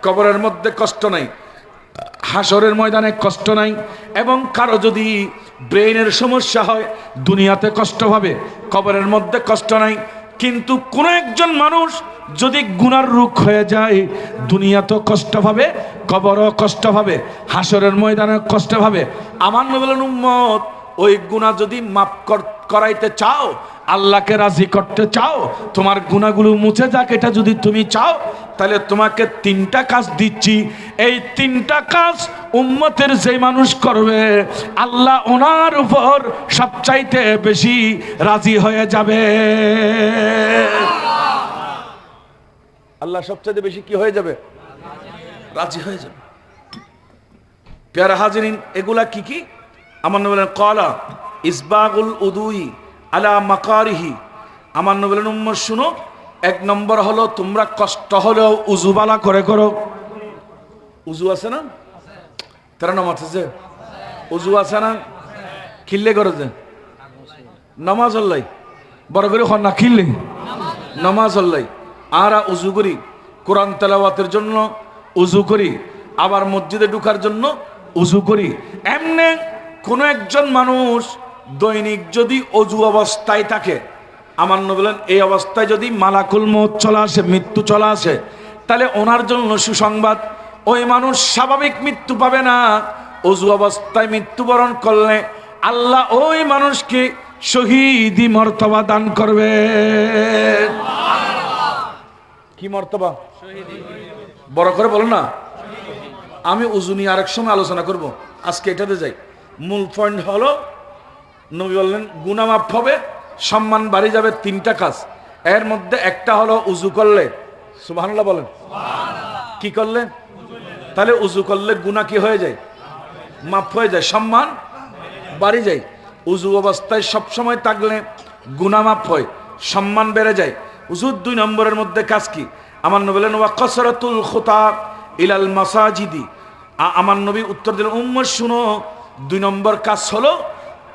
কবরের মধ্যে কষ্ট নাই, হাসরের ময়দানে কষ্ট নাই। এবং কারো যদি ব্রেইনের সমস্যা হয়, দুনিয়াতে কষ্ট পাবে, কবরের মধ্যে কষ্ট নাই। কিন্তু কোন একজন মানুষ যদি গুনার রোগ হয়ে যায়, দুনিয়াতেও কষ্ট পাবে, কবরও কষ্ট পাবে, হাসরের ময়দানে কষ্ট পাবে। আমার নবী বলেন, উম্মত ওই গুনাহ যদি মাফ করাইতে চাও, আল্লাহকে রাজি করতে চাও, তোমার গুনাহগুলো মুছে যাক, এটা যদি তুমি চাও, তাহলে তোমাকে 3টা কাজ দিচ্ছি। এই 3টা কাজ উম্মতের যে মানুষ করবে, আল্লাহ ওনার উপর সবচাইতে বেশি রাজি হয়ে যাবে। আল্লাহ সবচাইতে বেশি কি হয়ে যাবে? রাজি হয়ে যাবে। প্যারা হাজিরিন, এগুলা কি কি? আমার নবী বলেন, ক্বালা ইসবাগুল উদুই আলা মাকারিহি। আমার নবী বলেন, উম্মত শুনো, 1 নম্বর হলো তোমরা কষ্ট হলেও উজুবালা করে করো। উজু আছে না? তারা নামাজ আছে, উজু আছে না? খিললে করো যে নামাজ আল্লাই বড় করে হন না, খিললে নামাজ আল্লাই। আরা উজু করি, কোরআন তেলাওয়াতের জন্য উজু করি, আবার মসজিদে ঢোকার জন্য উজু করি। এমনি কোনো একজন মানুষ দৈনিক যদি অজু অবস্থায় থাকে, আমার নবী বলেন, এই অবস্থায় যদি মালাকুল মউত চলে আসে, মৃত্যু চলে আসে, তাহলে ওনার জন্য সুসংবাদ, ওই মানুষ স্বাভাবিক মৃত্যু পাবে না। অজু অবস্থায় মৃত্যুবরণ করলে আল্লাহ ওই মানুষকে শহীদি মর্তবা দান করবে। কি মর্তবা? বড় করে বলো না। আমি উজু নিয়ে আরেক সময় আলোচনা করব, আজকে এটাতে যাই। মূল পয়েন্ট হলো, নবী বললেন গুনাহ মাফ হবে, সম্মান বাড়ি যাবে। 3টা কাজ, এর মধ্যে একটা হলো উজু করলে। সুবহানাল্লাহ বলেন। কি করলে? তাহলে উজু করলে গুনাহ কি হয়ে যায়? মাফ হয়ে যায়, সম্মান বাড়ি যায়। উজু অবস্থায় সবসময় থাকলে গুনাহ মাফ হয়, সম্মান বেড়ে যায়। উজুর 2 নম্বরের মধ্যে কাজ কি? আমার নবী বলেন ওয়া কাসরাতুল খুতা ইলাল মাসাজিদি। আমার নবী উত্তর দিলেন উম্মত শুনো, 2 নম্বর কাজ হলো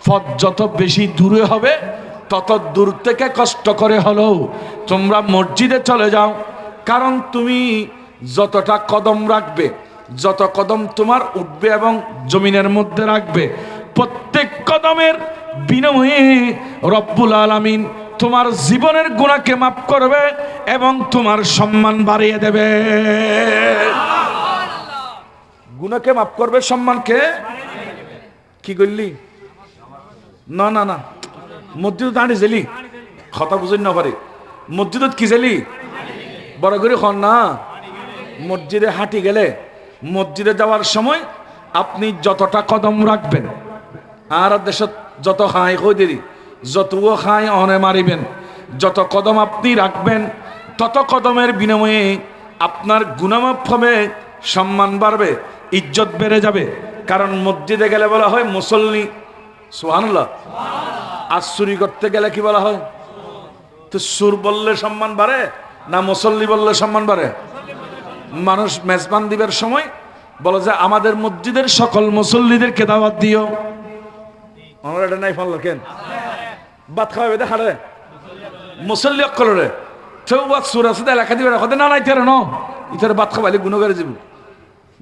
পথ যত বেশি দূরে হবে তত দূর থেকে কষ্ট করে হলেও তোমরা মসজিদে চলে যাও। কারণ তুমি যতটা কদম রাখবে, যত কদম তোমার উঠবে এবং জমিনের মধ্যে রাখবে, প্রত্যেক কদমের বিনিময়ে রব্বুল আলামিন তোমার জীবনের গুনাহকে মাফ করবে এবং তোমার সম্মান বাড়িয়ে দেবে। গুনাহকে মাফ করবে, সম্মানকে কি করলি? না না না, মসজিদে দাঁড়িয়ে জেলি কথা বুঝেন না পারে। মসজিদত কি জেলি বড় করে খন না। মসজিদে হাঁটি গেলে, মসজিদে যাওয়ার সময় আপনি যতটা কদম রাখবেন, আর দেশত যত খাই কই দেরি যতও খাই অনে মারিবেন, যত কদম আপনি রাখবেন তত কদমের বিনিময়ে আপনার গুনাহ মাফ হবে, সম্মান বাড়বে, ইজ্জত বেড়ে যাবে। কারণ মসজিদে গেলে বলা হয় মুসল্লি, সুবহানাল্লাহ। আর চুরি করতে গেলে কি বলা হয়? তো সুর বললে সম্মান বাড়ে না মুসল্লি বললে সম্মান বাড়ে? মানুষ মেজবান দিবের সময় বলে যে আমাদের মসজিদের সকল মুসল্লিদেরকে দাওয়াত দিও। আমরা এটা নাই ফল কেন বাদ খাওয়াবে দেখারে মুসল্লি অকলরে কেউ বাদ সুর আছে এলাকা দিবে রাখতে না নাই তেরে ন ইতারে বাদ খাওয়াইলে গুণগারে যাব,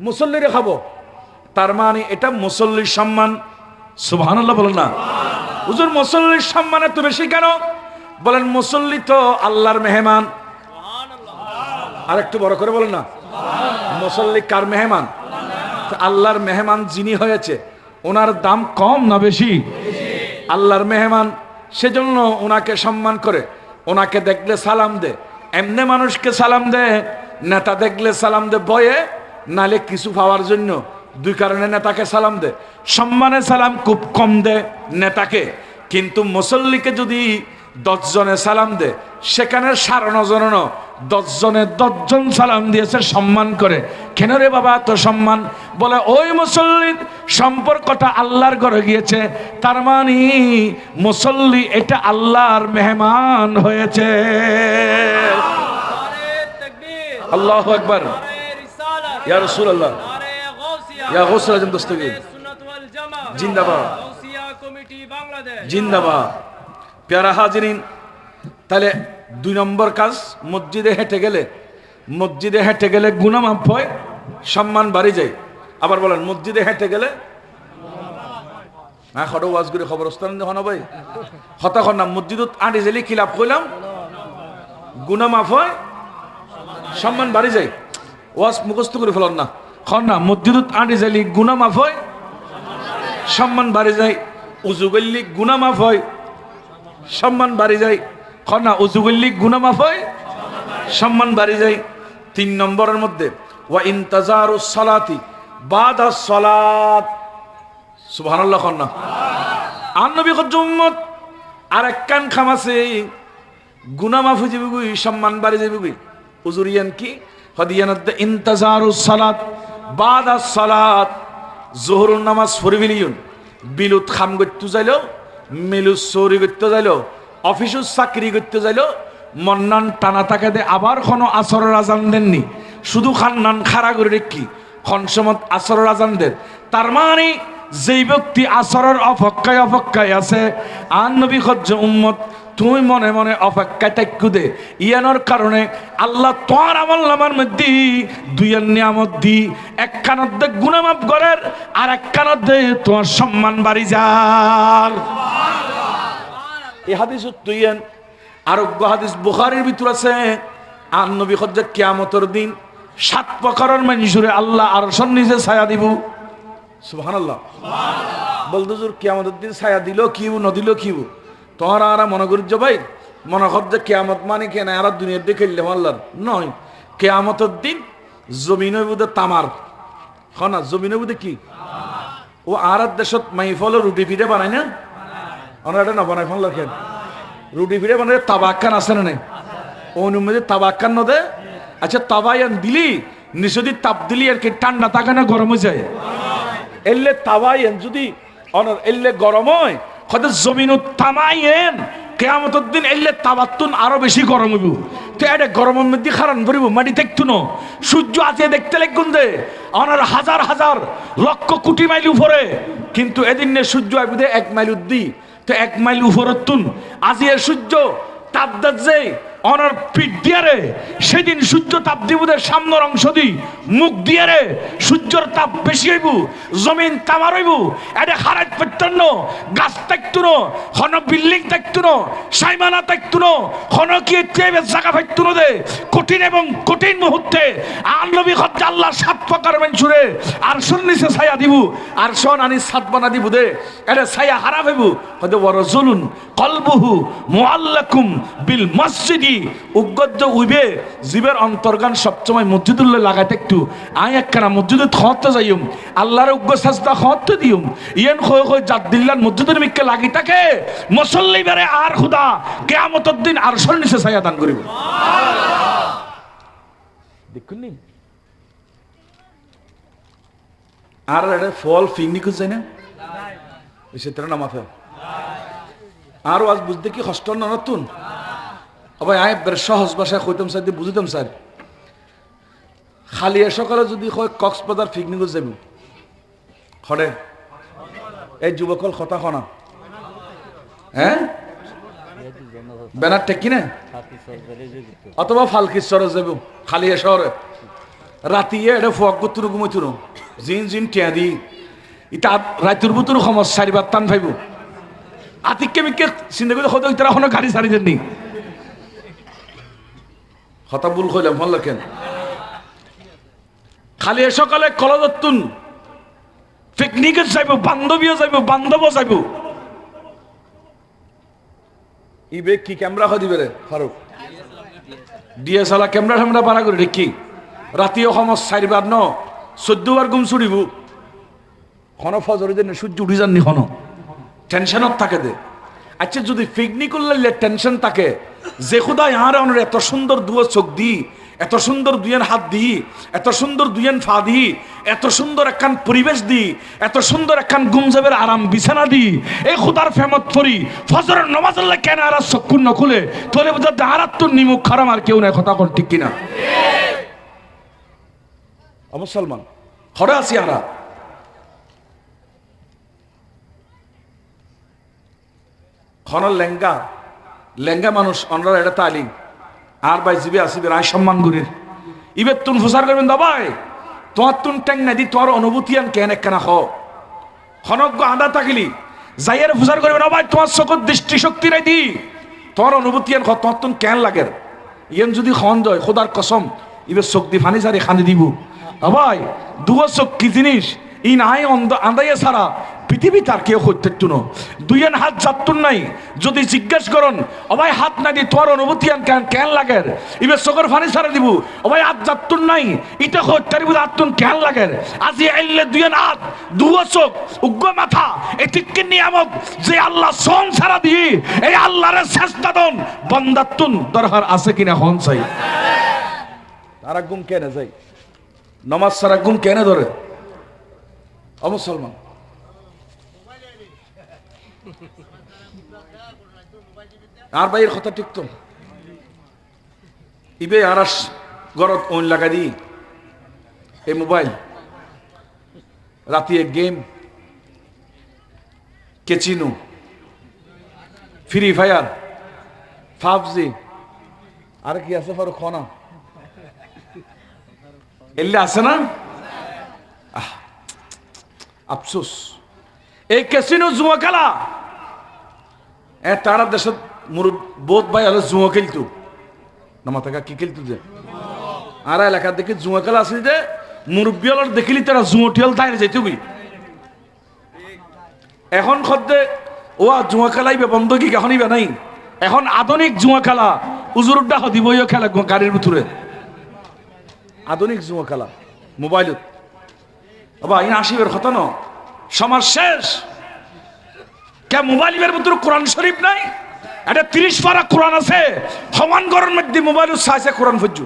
মুসল্লিরে খাবো। তার মানে এটা মুসল্লির সম্মান। সুবহানাল্লাহ বলেন না। হুজুর মুসল্লির সম্মান এত বেশি কেন? বলেন মুসল্লি তো আল্লাহর মেহমান। আর একটু বড় করে বলেন না, মুসল্লি কার মেহমান? আল্লাহর মেহমান যিনি হয়েছে ওনার দাম কম না বেশি? আল্লাহর মেহমান, সেজন্য ওনাকে সম্মান করে, ওনাকে দেখলে সালাম দে। এমনি মানুষকে সালাম দে, নেতা দেখলে সালাম দে বয়ে, নালে কিছু পাওয়ার জন্য। 2 কারণে নেতাকে সালাম দে, সম্মানে সালাম খুব কম দে নেতাকে। কিন্তু মুসল্লিকে যদি 10 জনে সালাম দে, সেখানে 9.5 জন 10 জনে 10 জন সালাম দিয়েছে সম্মান করে। কেন রে বাবা তো সম্মান? বলে ওই মুসল্লির সম্পর্কটা আল্লাহর ঘরে গিয়েছে, তার মানে মুসল্লি এটা আল্লাহর মেহমান হয়েছে। আল্লাহু আকবার, ইয়া রাসূলুল্লাহ, ইয়া গৌসুল আজম দস্তগীর জিন্দাবাদ, জিন্দাবাদ। প্যারা হাজিরিন, তাহলে 2 নম্বর কাজ মসজিদে হেঁটে গেলে, মসজিদে হেঁটে গেলে গুনাহ মাফ হয়, সম্মান বাড়ি যায়। আবার বলেন মসজিদে হেঁটে গেলে, হ্যাঁ খড় ওয়াজ করে খবরস্থান হন ভাই হতাখন না। মসজিদত আঁটি জেলি কি লাভ করলাম? গুনাহ মাফ হয়, সম্মান বাড়ি যায়। ওয়াজ মুখস্থ করে ফেলন না, খন না। মসজিদত আঁটি জেলি গুনাহ মাফ হয়, সম্মান বাড়ি যায়। উজু করলি গুনাহ মাফ হয়, সম্মান বাড়ি যায়। খন না, উজু করলি গুনাহ মাফ হয়, সম্মান বাড়ি যায়। 3 নম্বরের মধ্যে ওয়া ইনতাজারুস সালাতি বাদা সালাত। সুবহানাল্লাহ খন না। আর নবী উম্মত আর এক কান খামাছে গুনাহ মাফ হয়ে যাবে, সম্মান বাড়ি যাবে। উজুরিয়ান কি হদিয়ানত ইনতাজারুস সালাত বাদা সালাত। যোহরের নামাজ পড়িবিলিয়ন, বিলুত খাম করতে যাইলো, মিলুত চৌরি করতে যাইলো, অফিসও চাকরি করতে যাইলো, মন্নান টানা তাকে দে আবার কোনো আসরের আজান দেননি, শুধু খান্নান খাড়া করে রেখি খনসমত আসরের আজান দেন। তার মানে যেই ব্যক্তি আসরের অপেক্ষায় আছে, আর নবী খজ্জ উম্মত তুমি মনে মনে অপেক্ষায় তাক্কু দে। ইয়ানোর কারণে আল্লাহ তোমার আমল নামার মধ্যে 2 নিয়ামত দি, এক কানত দে গুনাহ মাফ করের, আর এক কানত দে তোমার সম্মান বাড়ি যার। এই হাদিস তুইয়েন আরোগ্য হাদিস বুখারীর ভিতর আছে। আর নবী খজ্জ কিয়ামতের দিন 7 প্রকারের মানুষরে আল্লাহ আরশের নিচে ছায়া দিব। সুবহানাল্লাহ। বলতো জোর কিয়ামতের দিন ছায়া দিল কিউ নদিল কিউ তোরা আর মনে করিস ভাই, মনে কর যে কিয়ামত মানে কেন আর দুনিয়ার দিকে খেললে আল্লাহর নয়। কিয়ামতের দিন জমিনে বুধে তামার হ না, জমিনে বুধে কি ও আর দেশত মাইফল রুটি ফিরে বানায় না, আমরা এটা না বানাই ফেললার খেন রুটি ফিরে বানাই। তাবাক্কান আছে না নাই? অনুমতি তাবাক্কান ন দে। আচ্ছা তাবায়ান দিলি নিশ্চয় তাপ দিলি আর কি ঠান্ডা থাকে না গরম হয়ে যায়? এলে তাবায়ান যদি অনর এলে গরম হয়, খ হয়তো জমিন তামাইয়েন কেয়ামতের দিন এলে তাবাত্তুন আরো বেশি গরম হইব। তো এটা গরমের মধ্যে খারান পড়িব, মাটি দেখতো না, সূর্য আছে দেখতে লাগুন দে আমার হাজার হাজার লক্ষ কোটি মাইল উপরে, কিন্তু এদিন সূর্য আইবুদে 1 মাইল উদ্দি। তো 1 মাইল উপরের তুন আজিয়ে সূর্য তাপ যে অনার পিঠ দিয়ে রে, সেদিন সূর্য তাপ দিবুদের সামনের অংশ দি মুখ দিয়ে রে সূর্যর তাপ বেশি হইব, জমিন তামার হইব। এটা হারাত পেট্টান্ন গাছ থাকতো না, হন বিল্ডিং থাকতো না, সাইমানা থাকতো না, হন কি জায়গা পাইতো না দে। কঠিন এবং কঠিন মুহূর্তে আর নবী হত্যা আল্লাহ 7 প্রকার মেনসুরে আর নিচে ছায়া দিব, আর শোন আনি 7 বানা দিব দে। এটা ছায়া হারাপ হইব। হয়তো বড় জলুন কলবুহু মুআল্লাকুম বিল মসজিদি, উগ্গদ্য উইবে জীবের অন্তর্গান সবসময় মসজিদুল্লাহ লাগাই থাকতু। আয় একখানা মসজিদে খতে যাইম, আল্লাহর উগ্গ সাজদা খতে দিম, ইয়েন খয় খয় জাত দিল্লার মসজিদের মিকে লাগি থাকে মুসল্লি বেরে আর খুদা কিয়ামতের দিন আরশের নিচে ছায়া দান করিব। দেখুন নি আর এটা ফল ফিংনি খুঁজছে না এসে তেরা না মাথা আরো আজ বুঝতে কি কষ্ট না নতুন ভাই আয় বের সহজ ভাষায় কইতাম স্যার দিয়ে বুঝিতাম স্যার। খালি সকালে যদি কয় কক্সবাজার পিকনিকত যাব খড়ে এই যুবকল কথা খনা হ্যাঁ ব্যানার টেকি না অথবা ফালকিশ্বরে যাব খালি শহরে রাতিয়ে এটা ফুয়াক তুরু ঘুমাইতুরো জিন জিন টিয়া দি ইটা রাতুর বুতুর সমস্যা 4বার টান ভাইব আতিককে মিকে চিন্তা করে হয়তো তারা কোনো গাড়ি ছাড়ি দেননি হতা ভুল কইলাম হল কেন খালি সকালে কলেজতুন পিকনিকে যাইব বান্ধবীও যাইব বান্ধবও যাইব ইবে কি ক্যামেরা হয় দিবে রে ফারুক ডিএসএলআর ক্যামেরা আমরা পারা করে দেখি রাতিও সমস্যা 4বার ন 14 বার ঘুম ছুড়িব কোনো ফজরে দিন সূর্য উঠি যাননি কোনো টেনশনত থাকে দে। আচ্ছা যদি পিকনিক করলে টেনশন থাকে যে খুদা ইহার অনের এত সুন্দর দুয়ো চোখ দি এত সুন্দর দুয়েন হাত দি এত সুন্দর দুয়েন ফা দি এত সুন্দর একখান পরিবেশ দি এত সুন্দর একখান গুমজাবের আরাম বিছানা দি এই খুদার ফেমত করি ফজরের নামাজ আল্লাহ কেন আর চক্ষু ন খুলে তোরে বোঝা হারাত তোর নিমুখ খারাম আর কেউ নাই কথা কর ঠিক কিনা মুসলমান খরে আছি আমরা খনর লেঙ্গা লেঙ্গা মানুষ অনরা এটা তালিম আর ভাই জিবে আসিবে রায় সম্মান গুরের ইবে তুন ফুসার করবেন দাবাই তোমার তুন ট্যাং না দি তোমার অনুভূতি আন কেন একখানা হ খনজ্ঞ আদা থাকিলি যাইয়ের ফুসার করবেন ভাই তোমার চকুর দৃষ্টিশক্তি নাই দি তোমার অনুভূতি আন তোমার তুন কেন লাগে ইয়েন যদি খন যায় খোদার কসম ইবে চোখ দি ফানি সারি খানি দিব ভাই দুয়ো চোখ কি জিনিস ই নাই আন্দাইয়ে ছাড়া পৃথিবী তার কেউ করতে না দুইয়েন হাত যাত্তুন নাই যদি জিজ্ঞেস করুন ভাই হাত না দিয়ে তোমার অনুভূতি কেন লাগে ইবে চোখের ফানি ছাড়া দিব ভাই হাত যাত্তুন নাই ইটা করতে হাতুন কেন লাগে আজি আইলে দুইয়েন হাত দুয়ো চোখ উগ্র মাথা এটিকে নিয়ামক যে আল্লাহ সং ছাড়া দিয়ে এই আল্লাহরে চেষ্টা দন বন্দাতুন দরকার আছে কিনা হন চাই তারা গুম কেন যাই নমাজ সারা গুম কেন ধরে মুসলমান আর ভাইয়ের কথা ঠিক তো ইবে আরাস গরত ওন লাগা দি এই মোবাইল রাতে গেম কেচিনো ফ্রি ফায়ার পাবজি আর কি আছে ফারুক খনা এলে আছে না আফসোস এই কেসিনো জুয়া খেলা তারা দেশত মোর বোধ ভাই হলে জুয়া খেলতো না মাথা কি খেলতো যে আর এলাকার দেখি জুয়া খেলা আসলে যে মুরব্বী হল দেখিলি তারা জুয়া টিয়াল তাই যেতে গই এখন খদ্দে ও জুয়া খেলাইবে বন্ধ কি এখনই বে নাই এখন আধুনিক জুয়া খেলা উজুরুড্ডা হদিবইও খেলা গাড়ির ভিতরে আধুনিক জুয়া খেলা মোবাইলত বাবা ইন আসিবের কথা ন সমাজ শেষ কে মোবাইলের ভিতরে কোরআন শরীফ নাই এটা 30 পারা কোরআন আছে সমান গরম মধ্যে মোবাইল চাইছে কোরআন ফজ্জ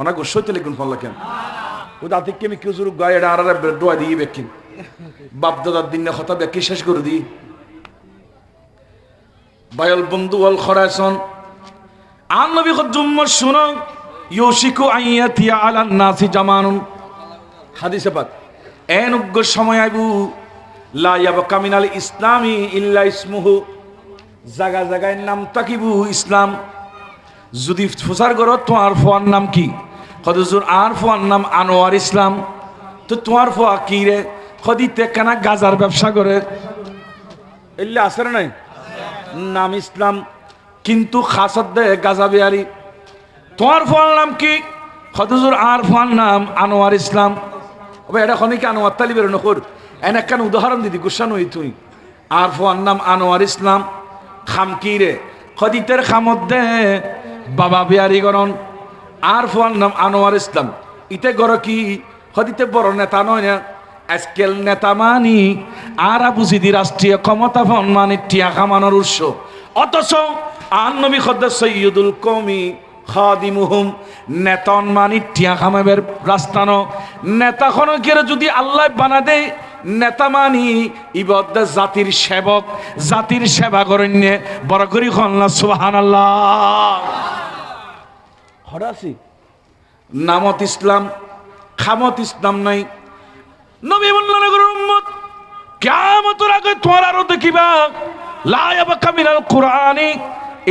অনেক গোসইতে লিখুন ফল কেন ও দাঁতিকে আমি কেউ জুরু গায়ে এটা আর দোয়া দিয়ে বেকিন বাপদাদার দিনে কথা ব্যাখ্যা শেষ করে দি বায়ল বন্ধু অল খরাসন আন নবী জুম্মত শুনো ইউশিকু আইয়াতিয়া আলান নাসি জামানুন হাদিসে পাক এন উগ্র সময় আইবু লা ইয়াবকা মিনাল ইসলামি ইল্লা ইসমুহু জায়গা জায়গায় নাম তাকিবু ইসলাম যদি প্রচার করো তোমার ফোয়ার নাম কি কদজুর আর ফোয়ার নাম আনোয়ার ইসলাম তো তোমার ফোয়া কি রে কদিতে কেনা গাজার ব্যবসা করে এলে আসে নাই নাম ইসলাম কিন্তু খাসত দে গাজা বিহারি তোমার ফোয়ার নাম কি কদজুর আর ফোয়ার নাম আনোয়ার ইসলাম এটা খনিকে আনোয়ার তালিবের নকর এনে কেন উদাহরণ দিদি গুসা নই তুই আর ফোয়ার নাম আনোয়ার ইসলাম খাম কি রে খদিতের খামত দে বাবা বিহারি গরণ আর ফোয়ার নাম আনোয়ার ইসলাম ইতে গর কি খদিতে বড় নেতা নয় না আজকেল নেতা মানি আর বুঝিদি রাষ্ট্রীয় ক্ষমতা ফন মানি টিয়া খামানোর উৎস অথচ আন নবী খদ্দ সৈয়দুল কওমি খাদিমুহুম নেতন মানি টিয়া খামাবের রাস্তানো নেতা খনকের যদি আল্লাহ বানা দেয় নেতা মানি ইবদ জাতির সেবক জাতির সেবা করেন বড় করি খন্লা সুবহানাল্লাহ হরাসি নামত ইসলাম খামত ইসলাম নাই নবী বললেন উম্মত কিয়ামতের আগে তোমার আরো দেখিবা লা ইয়াবকা মিনাল কুরআনি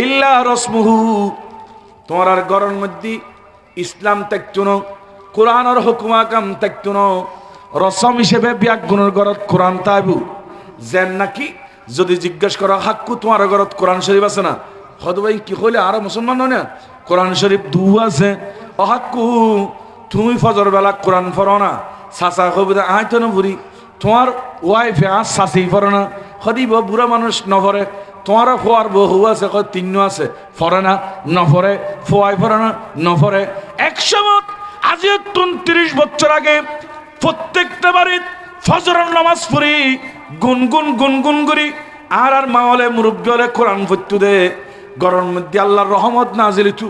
ইল্লা রাসমুহু তোমার আর গরর মধ্যে ইসলাম তাকতুন কোরআনের হুকুম আকাম তাকতুন রসম হিসেবে ব্যাগুণের গরত কোরআন তাইবু যেন নাকি যদি জিজ্ঞেস করো হাক্কু তোমার গরত কোরআন শরীফ আছে না হদ ভাই কি হইলে আরো মুসলমান নয় না কোরআন শরীফ দু আছে অহাক্কু তুমি ফজর বেলা কোরআন পড়ো না চাচা কবিতা আইতো না বুড়ি তোমার ওয়াইফে আজ চাচি পড়ো না সদিব বুড়া মানুষ নভরে তোমারও ফোয়ার বহু আছে তিন আছে ফরে না নফরে ফোয়াই ফরে না নফরে একসময় আজি ৩৩ বছর আগে প্রত্যেকটা বাড়ির ফজরের নামাজ পড়ি গুনগুন গুনগুন করি আর মাওয়ালে মুরব্বী হলে কোরআন পড়তু দে গরম মধ্যে আল্লাহর রহমত নাজিল তু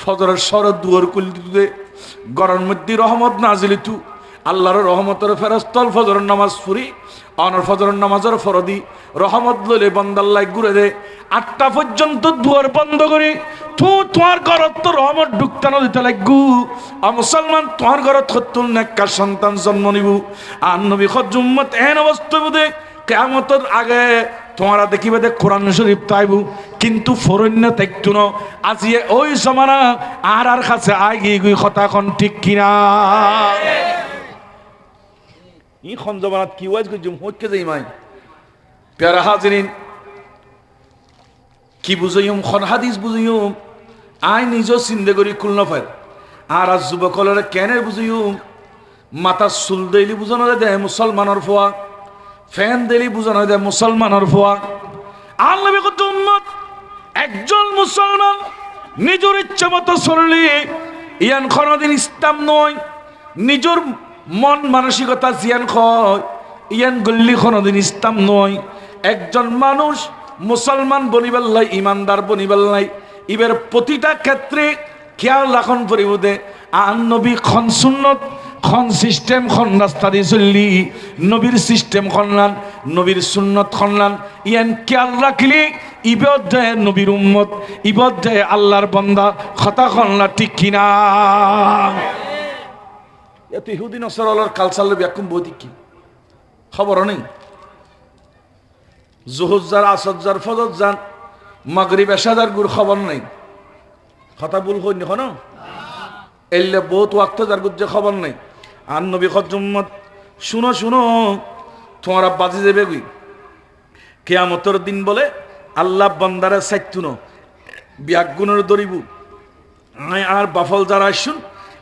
ফজরের শরৎ দুয়ার কুলতু দে গরম মধ্যে রহমত নাজিল তু আল্লাহর রহমতের ফেরস্তল ফজরের নামাজ পড়ি অনর ফজরের নামাজের ফরদি রহমত লইলে বন্দাল্লাই ঘুরে দে ৮টা পর্যন্ত দুয়ার বন্ধ করি তোমার ঘরত তো রহমত ঢুকতানো দিতে লাগু মুসলমান তোমার ঘরত হতুল নেককার সন্তান জন্ম নিব আর নবী খজ্জুম্মত এন অবস্থা বুঝে কিয়ামতের আগে তোমারা দেখিবে দে কোরআন শরীফ তাইবু কিন্তু ফরন্য দেখতু ন আজি ওই জমানা আর কাছে আগে গই কথা কোন ঠিক কিনা ই খন জমানাত কি ওয়াজ কই জুম হচ্ছে যাই মাই প্যারা হাজিরিন কি বুঝাইম খন হাদিস বুঝাইম আই নিজ চিন্তা করি খুলনা ফার আর যুবকলরে কেনে বুঝাইম মাথা চুল দেলি বুঝানো দে মুসলমানের ফোয়া ফ্যান দেলি বুঝানো দে মুসলমানের ফোয়া আল্লাহ কত উম্মত একজন মুসলমান নিজের ইচ্ছা মতো চললি ইয়ান কোনদিন ইসলাম নয় নিজের মন মানসিকতা জিয়ান খয় ইয়ান গল্লি কোনদিন ইসলাম নয় একজন মানুষ মুসলমান বনিবাল্লাই ইমানদার বনিবাল্লাই ইবের প্রতিটা ক্ষেত্রে খেয়াল রাখন পরিবদে আন নবী খন সুন্নত খন সিস্টেম খন রাস্তা দিয়ে চললি নবীর সিস্টেম খনলান নবীর সুন্নত খনলান ইয়ান খেয়াল রাখলি ইবদ দেয় নবীর উম্মত ইবদ দেয় আল্লাহর বান্দা কথা খনলা ঠিক কিনা এত ইহুদি নসরার কালচারের ব্যাকুম বৌদি কি খবর নেই জোহর আসর ফজর যান মাগরিব এশাদার গুর খবর নেই কথা ভুল হইনি হন এলে বহুত ওয়াক্ত যার গুর যে খবর নেই আর নবী খজ্জুম্মত শুনো শুনো তোমারা বাজি যাবে গুই কিয়ামতের দিন বলে আল্লাহ বান্দারে সাইতুন ব্যাগুনের দরিবু আর বাফল যারা শুন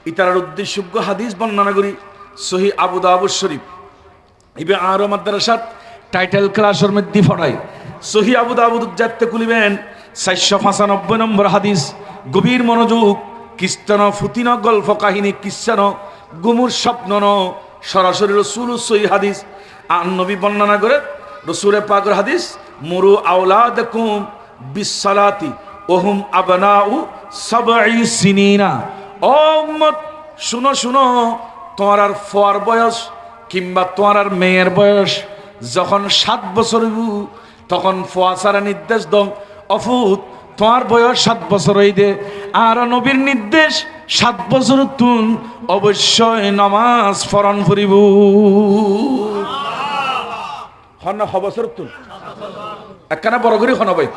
ইতার উদ্দেশ্যযোগ্য হাদিস বর্ণনা করি সহি আবু দাউদ শরীফ ইবে আরো মাদ্রাসাত টাইটেল ক্লাসের মধ্যে পড়াই সহি আবু দাউদ যাতে খুলিবেন 495 নম্বর হাদিস গভীর মনোযোগ কিস্তান ফুতিন গল্প কাহিনী কিস্সান গুমুর স্বপ্ন সরাসরি রাসূল সহি হাদিস আন নবী বর্ণনা করে রাসূলের পাকের হাদিস মুরু আওলাদাকুম বিসসালাতি ওহুম আবনাউ 7 সিনিনা ও উম্মত শুনো শুনো তোমার আর ফোয়ার বয়স কিংবা তোমার আর মেয়ের বয়স যখন 7 বছর হইব তখন ফুয়াসারা নির্দেশ দং অফুত তোমার বয়স 7 বছর হইদে আর নবীর নির্দেশ 7 বছর তুন অবশ্যই নামাজ ফরন ফুরিব হন 6 বছর তুন একখানা বড় করে হন ভাই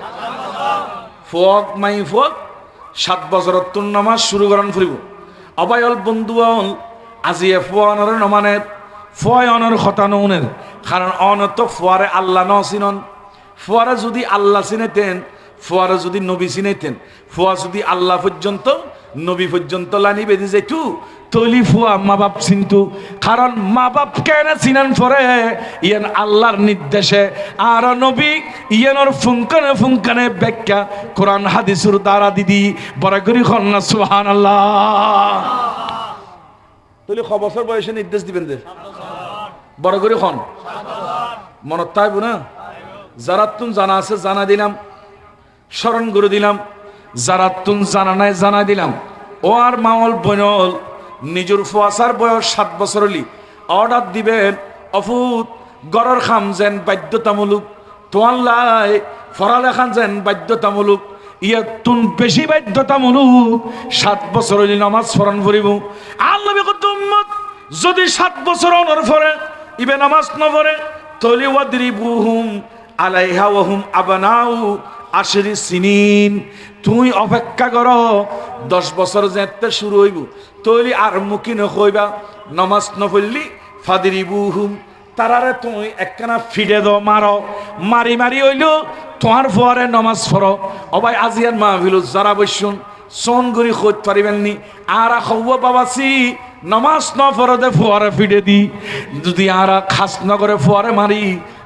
ফক মাই ফক 7 বছর তুন নামাজ শুরু করন ফুরিব অবায়ল বন্ধুয়াল আজিয়ে ফুয়ানোর নমানে ফুয়ানোর খতানোনের কারণ অনত ফুয়ারে আল্লাহ ন চিনন ফুয়ারে যদি আল্লাহ চিনেতেন ফুয়ারে যদি নবী চিনেতেন ফুয়া যদি আল্লাহ পর্যন্ত নবী পর্যন্ত লানি বেঁধে যেত তৈলি ফুয়া মা বাপ চিন্তু কারণ মা বাপ কেন চিনান পরে ইয়ান আল্লাহর নির্দেশে আর নবী ইয়ানোর ফুঙ্কানে ফুঙ্কানে ব্যাখ্যা কোরআন হাদিসুর দ্বারা দিদি বড় করি খন্না সুবহানাল্লাহ তৈলি 6 বছর বয়সে নির্দেশ দিবেন যে বড় করে খন মনত তাইব না যারা তুম জানা আছে জানা দিলাম স্মরণ করে দিলাম যারা তুম জানা নাই জানা দিলাম ও আর মাওল বনল নিজের ফুয়াসার বয়স 7 বছর হলি অর্ডার দিবেন অফুত গড়র খাম যেন বাধ্যতামূলক তোয়াল্লাই ফরালেখান যেন বাধ্যতামূলক ইয়া তুন বেশি বাধ্যতামূলক 7 বছর হলি নামাজ ফরন ফুরিব আল্লাহ উম্মত যদি 7 বছর অনর ফরে ইবে নামাজ ন পড়ে তলি ওয়াদরিবুহুম আলাইহা ওয়া হুম আবনাউ 10 সিনিন তুই অপেক্ষা কর 10 বছর যেতে শুরু হইব তলি আর মুকি ন কইবা নামাজ ন পড়লি ফাদরিবুহুম তারারে তুই একখানা ফিডে দ মারো মারি মারি হইল তোমার পরে নামাজ পড়ো অবাই আজিয়ান মাহফিল যারা বসুন সোন গরি খোঁজ পারিবেননি আর খৌয়া বাবাসি নামাজ ন ফরদে ফুয়ারে ফিডে দি যদি আর খাস নগরে ফুয়ারে মারি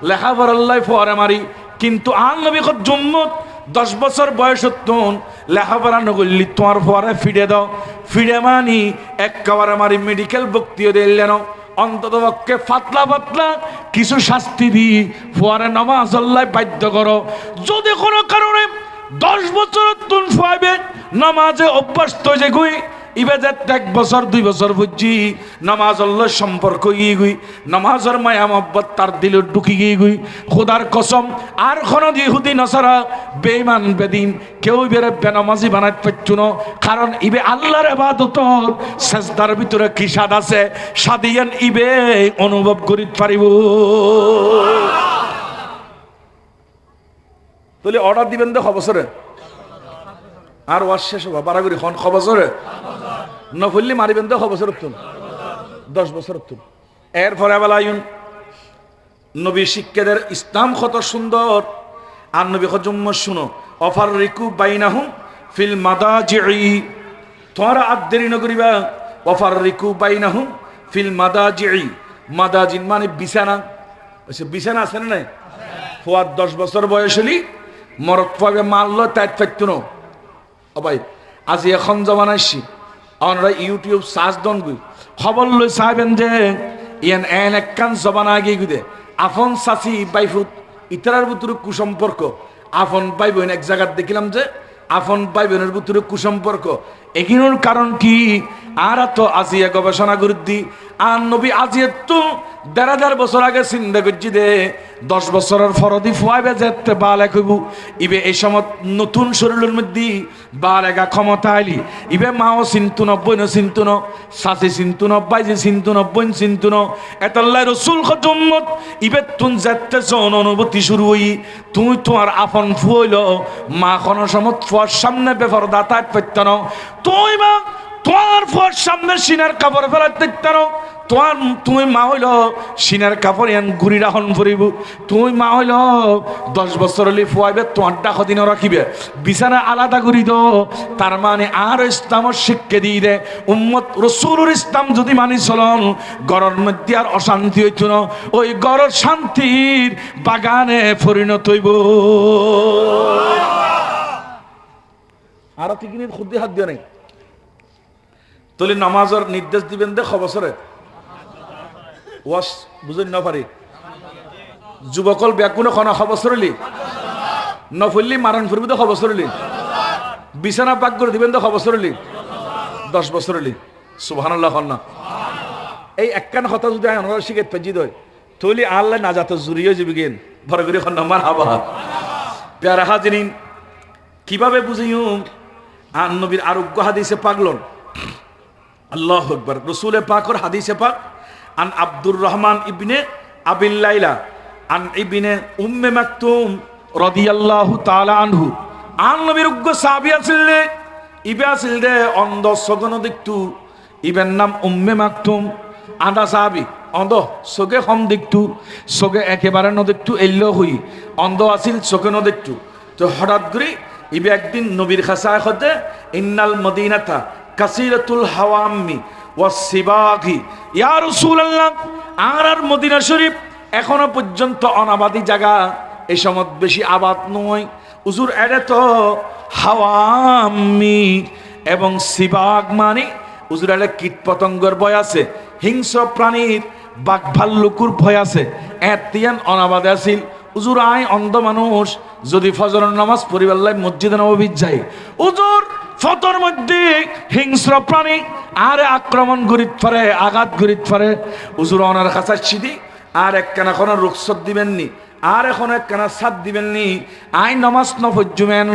লেখা পড়াল্লাই ফুয়ারে মারি কিন্তু আল নবী জম্মত 10 বছর বয়সত্তন লেখাপড়া নগরলি তোমার ফুয়ারে ফিডে দাও ফিডে মানি একেবারে মারি মেডিকেল বক্তিও দিলেন অন্তত পক্ষে ফাতলা ফাতলা কিছু শাস্তি দি ফুয়ারে নামাজ আল্লাহ বাধ্য করো যদি কোনো কারণে 10 বছর তুন ফুয়াবে নামাজে অভ্যস্ত যে গুই ইবে যে 1 বছর 2 বছর বুঝছি নামাজ আল্লাহ সম্পর্ক গিয়ে গুই নামাজের মায়া মহব্বত তার দিল ঢুকি গিয়ে গুই খোদার কসম আর কোনো ইহুদি নসারা বেঈমান বেদিন কেউ বেরে বেনামাজি বানাইতে পারছ না কারণ ইবে আল্লাহর ইবাদত সেজদার ভিতরে কি স্বাদ আছে সাদিয়ান ইবে অনুভব করিতে পারিব তাহলে অর্ডার দিবেন তো 6 বছরে আর ওয়াজ শেষ হবা বারাগুড়ি খন 6 বছরে নফল্লি মারিবেন তো 6 বছর তুন 10 বছর তুন এরপরে বেলায়ুন নবী শিক্ষাদের ইসলাম কত সুন্দর আর নবী হজম্ম শুনো অফার রিকু বাইনাহুম ফিল মাদাজিই তোমরা আদেরি নগরিবা অফার রিকু বাইনাহুম ফিল মাদাজিই মাদাজিন মানে বিছানা ওই বিছানা আছে না নাই ফুয়ার 10 বছর বয়স হলি মরত পাবে মারলো তাই ফেকতুন ও ভাই আজি এখন জমানাইছি আমরা ইউটিউব সার্চ দন গুই খবর লই চাইবেন যে ইয়ান এন একখান জমানা আগে গুদে আফন সাসি বাইফুত ইতারার ভিতরে কুসম্পর্ক আফন ভাই বোন এক জায়গায় দেখিলাম যে আফন ভাই বোনের ভিতরে কুসম্পর্ক এগুলোর কারণ কি আর তো আজিয়া গবেষণা করতি আর নবী আজিয়া তো 1,500 বছর আগে চিন্তা করছি দে 10 বছরের ফরদি ফুয়াইবে যেতে বালে কইব ইবে এই সময় নতুন শরীরের মধ্যে বালেগা ক্ষমতা আইলি ইবে মাও চিন্তু ন বইন চিন্তু ন সাসি চিন্তু ন বাইজি চিন্তু ন বইন চিন্তু ন এতাল্লাহ রসুল খজম্মত ইবে তুন যেতে জন অনুভূতি শুরু হই তুই তোমার আপন ফুয়াইল মা কোন সময় ফুয়ার সামনে বেফর দাতায় পেত ন তুই মা তোমার ফুয়ার সামনে সিনার কাপড় ফেলাতে তারো তোমার তুমি মা হইল সিনার কাপড় ইয়ান গুড়ি রাখন ফুরিব তুই মা হইল 10 বছর হলে ফুয়াইবে তোমার ডাক দিন রাখিবে বিছানা আলাদা করি দো তার মানে আর ইসলামের শিক্ষা দিয়ে দে উম্মত রসুলুর ইসলাম যদি মানি চলন গড়ের মধ্যে আর অশান্তি হইত না ওই গড়ের শান্তির বাগানে পরিণত হইব আর তিকিনির খুদ্দি হাত দিয়ে নেই তলে নামাজের নির্দেশ দিবেন দে 6 বছরে ওয়াস বুঝেন না পারি যুবকল ব্যাকুণ খন 6 বছর হলি নফল্লি মারান ফুরবি তো 6 বছর হলি বিছানা পাক করে দিবেন তো 6 বছর হলি 10 বছর হলি সুবহানাল্লাহ না এই একখান কথা যদি আমরা শিখে পেজি দই তৈলি আল্লাহ না যাত জুড়িয়ে যাবি গেন বড় করে আমার হাবা প্যারা হাজিরিন কিভাবে বুঝিও আর নবীর আরোগ্য হাদিসে পাগলন আল্লাহু আকবার রাসূলে পাকর হাদিসে পাক আন আব্দুর রহমান ইবনে আবিল লাইলা আন ইবনে উম্মে মাকতুম রাদিয়াল্লাহু তাআলা আনহু আন নবীর উগ্র সাহাবী আছিলেন ইবে আছিল দে অন্ধ সগন দেখতু ইবের নাম উম্মে মাকতুম আদা সাহাবী অন্ধ সগে হম দেখতু সগে একেবারে ন দেখতু এল্লো হই অন্ধ আছিল সগে ন দেখতু তো হঠাৎ করে ইবে একদিন নবীর খাসায় হতে ইন্নাল মদিনাতা কাসিরাতুল হাওয়াম্মি ওয়াস সিবাগি ইয়া রাসূলুল্লাহ আর মদিনা শরীফ এখনো পর্যন্ত অনাবাদি জায়গা এই সময় বেশি আবাদ নয় হুজুর এরে তো হাওয়াম্মি এবং সিবাগ মানে হুজুর এর কীট পতঙ্গের ভয় আছে হিংস্র প্রাণীর বাঘ ভাল্লুকুর ভয় আছে এতিয়ান অনাবাদে আছিল হুজুর আয় অন্ধ মানুষ যদি ফজরের নামাজ পড়িবার মসজিদে নববী যায় হুজুর ফতর মধ্যে হিংস্র প্রাণী আর আক্রমণ করিত পারে আঘাত করিত পারে হুজুর ওনার কাছে সিদি আর একখানা কোনো রুখসত দিবেননি আর এখন একখানা সাত দিবেননি আই নমাজ ন পর্যুমেন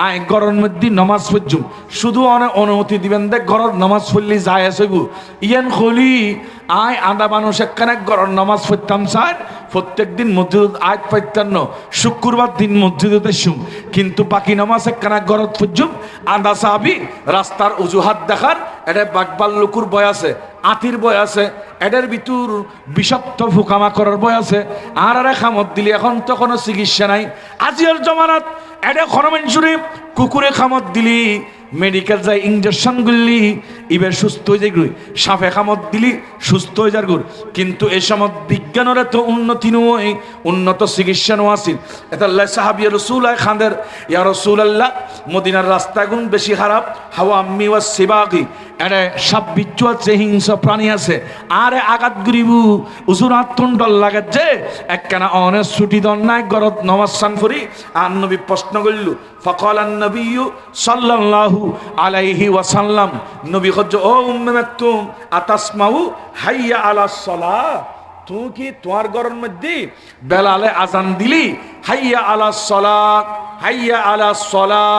আই গরর মধ্যে নমাজ পর্যুম শুধু অনুমতি দিবেন দেখ গরর নমাজ পড়লি যায় আসবু ইয়ান খলি আই আধা মানুষ একখানা গরর নমাজ পড়তাম স্যার প্রত্যেক দিন মসজিদ আজ পাইতান্ন শুক্রবার দিন মসজিদতে শুম কিন্তু বাকি নামাজ একখানা গরত পর্যুম আধা সাহাবি রাস্তার অজুহাত দেখার এটা বাকবাল লুকুর বয় আছে আতির বয় আছে এটার ভিতর বিষাক্ত ফুকামা করার বয় আছে আর খামত দিলি এখন তো কোনো চিকিৎসা নাই আজিয়ার জমানাত এটা খরমেঞ্চুরি কুকুরে খামত দিলি মেডিকেল যাই ইঞ্জেকশন গুলি এবার সুস্থ হয়ে যায় সাপে খামত দিলি সুস্থ হয়ে যার গুড় কিন্তু এই সময় বিজ্ঞানের এত উন্নতি নয় উন্নত চিকিৎসা নো আছিল এটা সাহাবিয়া রসুল খাঁদের ইয়া রসুল আল্লাহ মদিনার রাস্তাগুন বেশি খারাপ হাওয়া আম্মি ওয়া সিবাগি এনে সাপ বিচ্ছু আছে হিংস্র প্রাণী আছে আরে আঘাত গরিবু উজুর আত্মন্ডল লাগে যে একখানা অনেক ছুটি দন নাই গরত নমাজ সান করি আর নবী প্রশ্ন করল ফকাল নবী সাল্লাল্লাহু আলাইহি ওয়াসাল্লাম নবী হজ্জ ও উম্মে মাকতুম আতাসমাউ হাইয়া আলাস সালাহ তুই কি তোমার ঘরের মধ্যে বেলালে আজান দিলি হাইয়া আলাস সালাহ হাইয়া আলাস সালাহ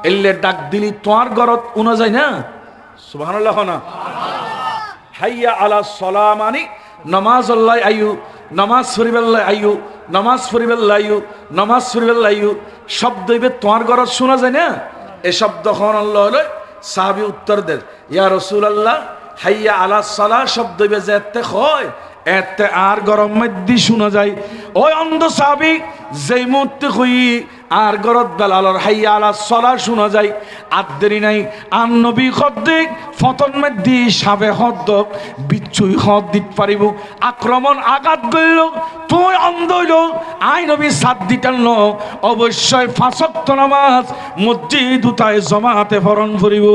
এলে ডাক দিলি তোমার ঘরত উনা যায় না সুবহানাল্লাহ না হাইয়া আলাস সালাহ মানে নামাজ আল্লাহ আয়ু নামাজ পড়িবেল্লাহ আয়ু নামাজ পড়িবেল্লাহ আয়ু নামাজ পড়িবেল্লাহ আয়ু শব্দ ইবে তোমার ঘরত শোনা যায় না এই শব্দ খন আল্লাহ হলো সাহাবী উত্তর দেন ইয়া রাসূলুল্লাহ হাইয়া আলাস সালাহ শব্দ ইবে যেতে হয় এতে আর গরম মধ্যে শোনা যায় ওই অন্ধ সাহাবী যেই মুহূর্তে হই আর গরত বেলালর হাইয়া আলাস সালাহ শোনা যায় আর দেরি নাই আর নবী খদ্দিক ফতন মধ্যে সাবে হদ্দ বিচ্ছুই হদ দিতে পারিব আক্রমণ আঘাত গইল তুই অন্ধ হইল আই নবী সাত দিতেন অবশ্যই ৫ ওয়াক্ত নামাজ মসজিদ উতায় জমাতে ফরন করিব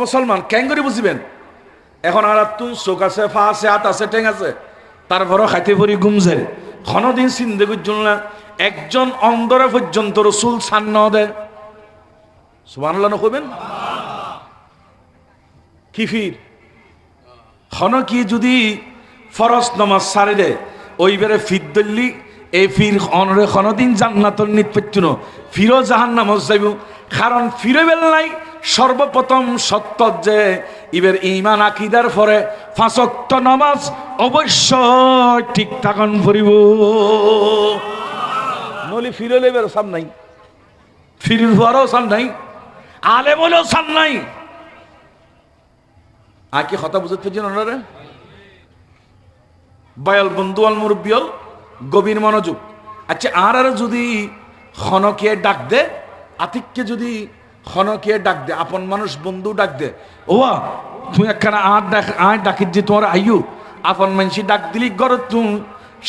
মুসলমান কেন করে বুঝিবেন এখন আর তুই চোখ আছে ফা আছে হাত আছে ঠেং আছে তারপরও খাইতে পরি গুমছে কোনদিন সিন্দেগুর জন্য একজন অন্ধরা পর্যন্ত রসুল ছান্ন দেয় সুবহানাল্লাহ নকবেন কি ফির হন কি যদি ফরজ নামাজ সারে দে ওইবারে ফির দল্লি এই ফির অনরে কোনদিন জান্নাতর নিত পেতুন ফিরো জাহান্নামত যাইব কারণ ফিরে বেল নাই সর্বপ্রথম সত্য যে ইবের ঈমান আকীদার পরে ৫ ওয়াক্ত নামাজ অবশ্যই ঠিক থাকন পড়িব নলি ফিরে লেবের সান নাই ফিরির পরও সান নাই আলে বলেও সান নাই আর কি কথা বুঝতে পেরেছেন ওনারা বায়াল বন্ধু আল মুরব্বিয়ল গভীর মনোযোগ আচ্ছা আর যদি খনকে ডাক দে আতিককে যদি খনকে ডাক দে আপন মানুষ বন্ধু ডাক দে ওয়া তুই একখানা আর ডাকিত যে তোমার আইয়ু আপন মানুষই ডাক দিলি গরত তুম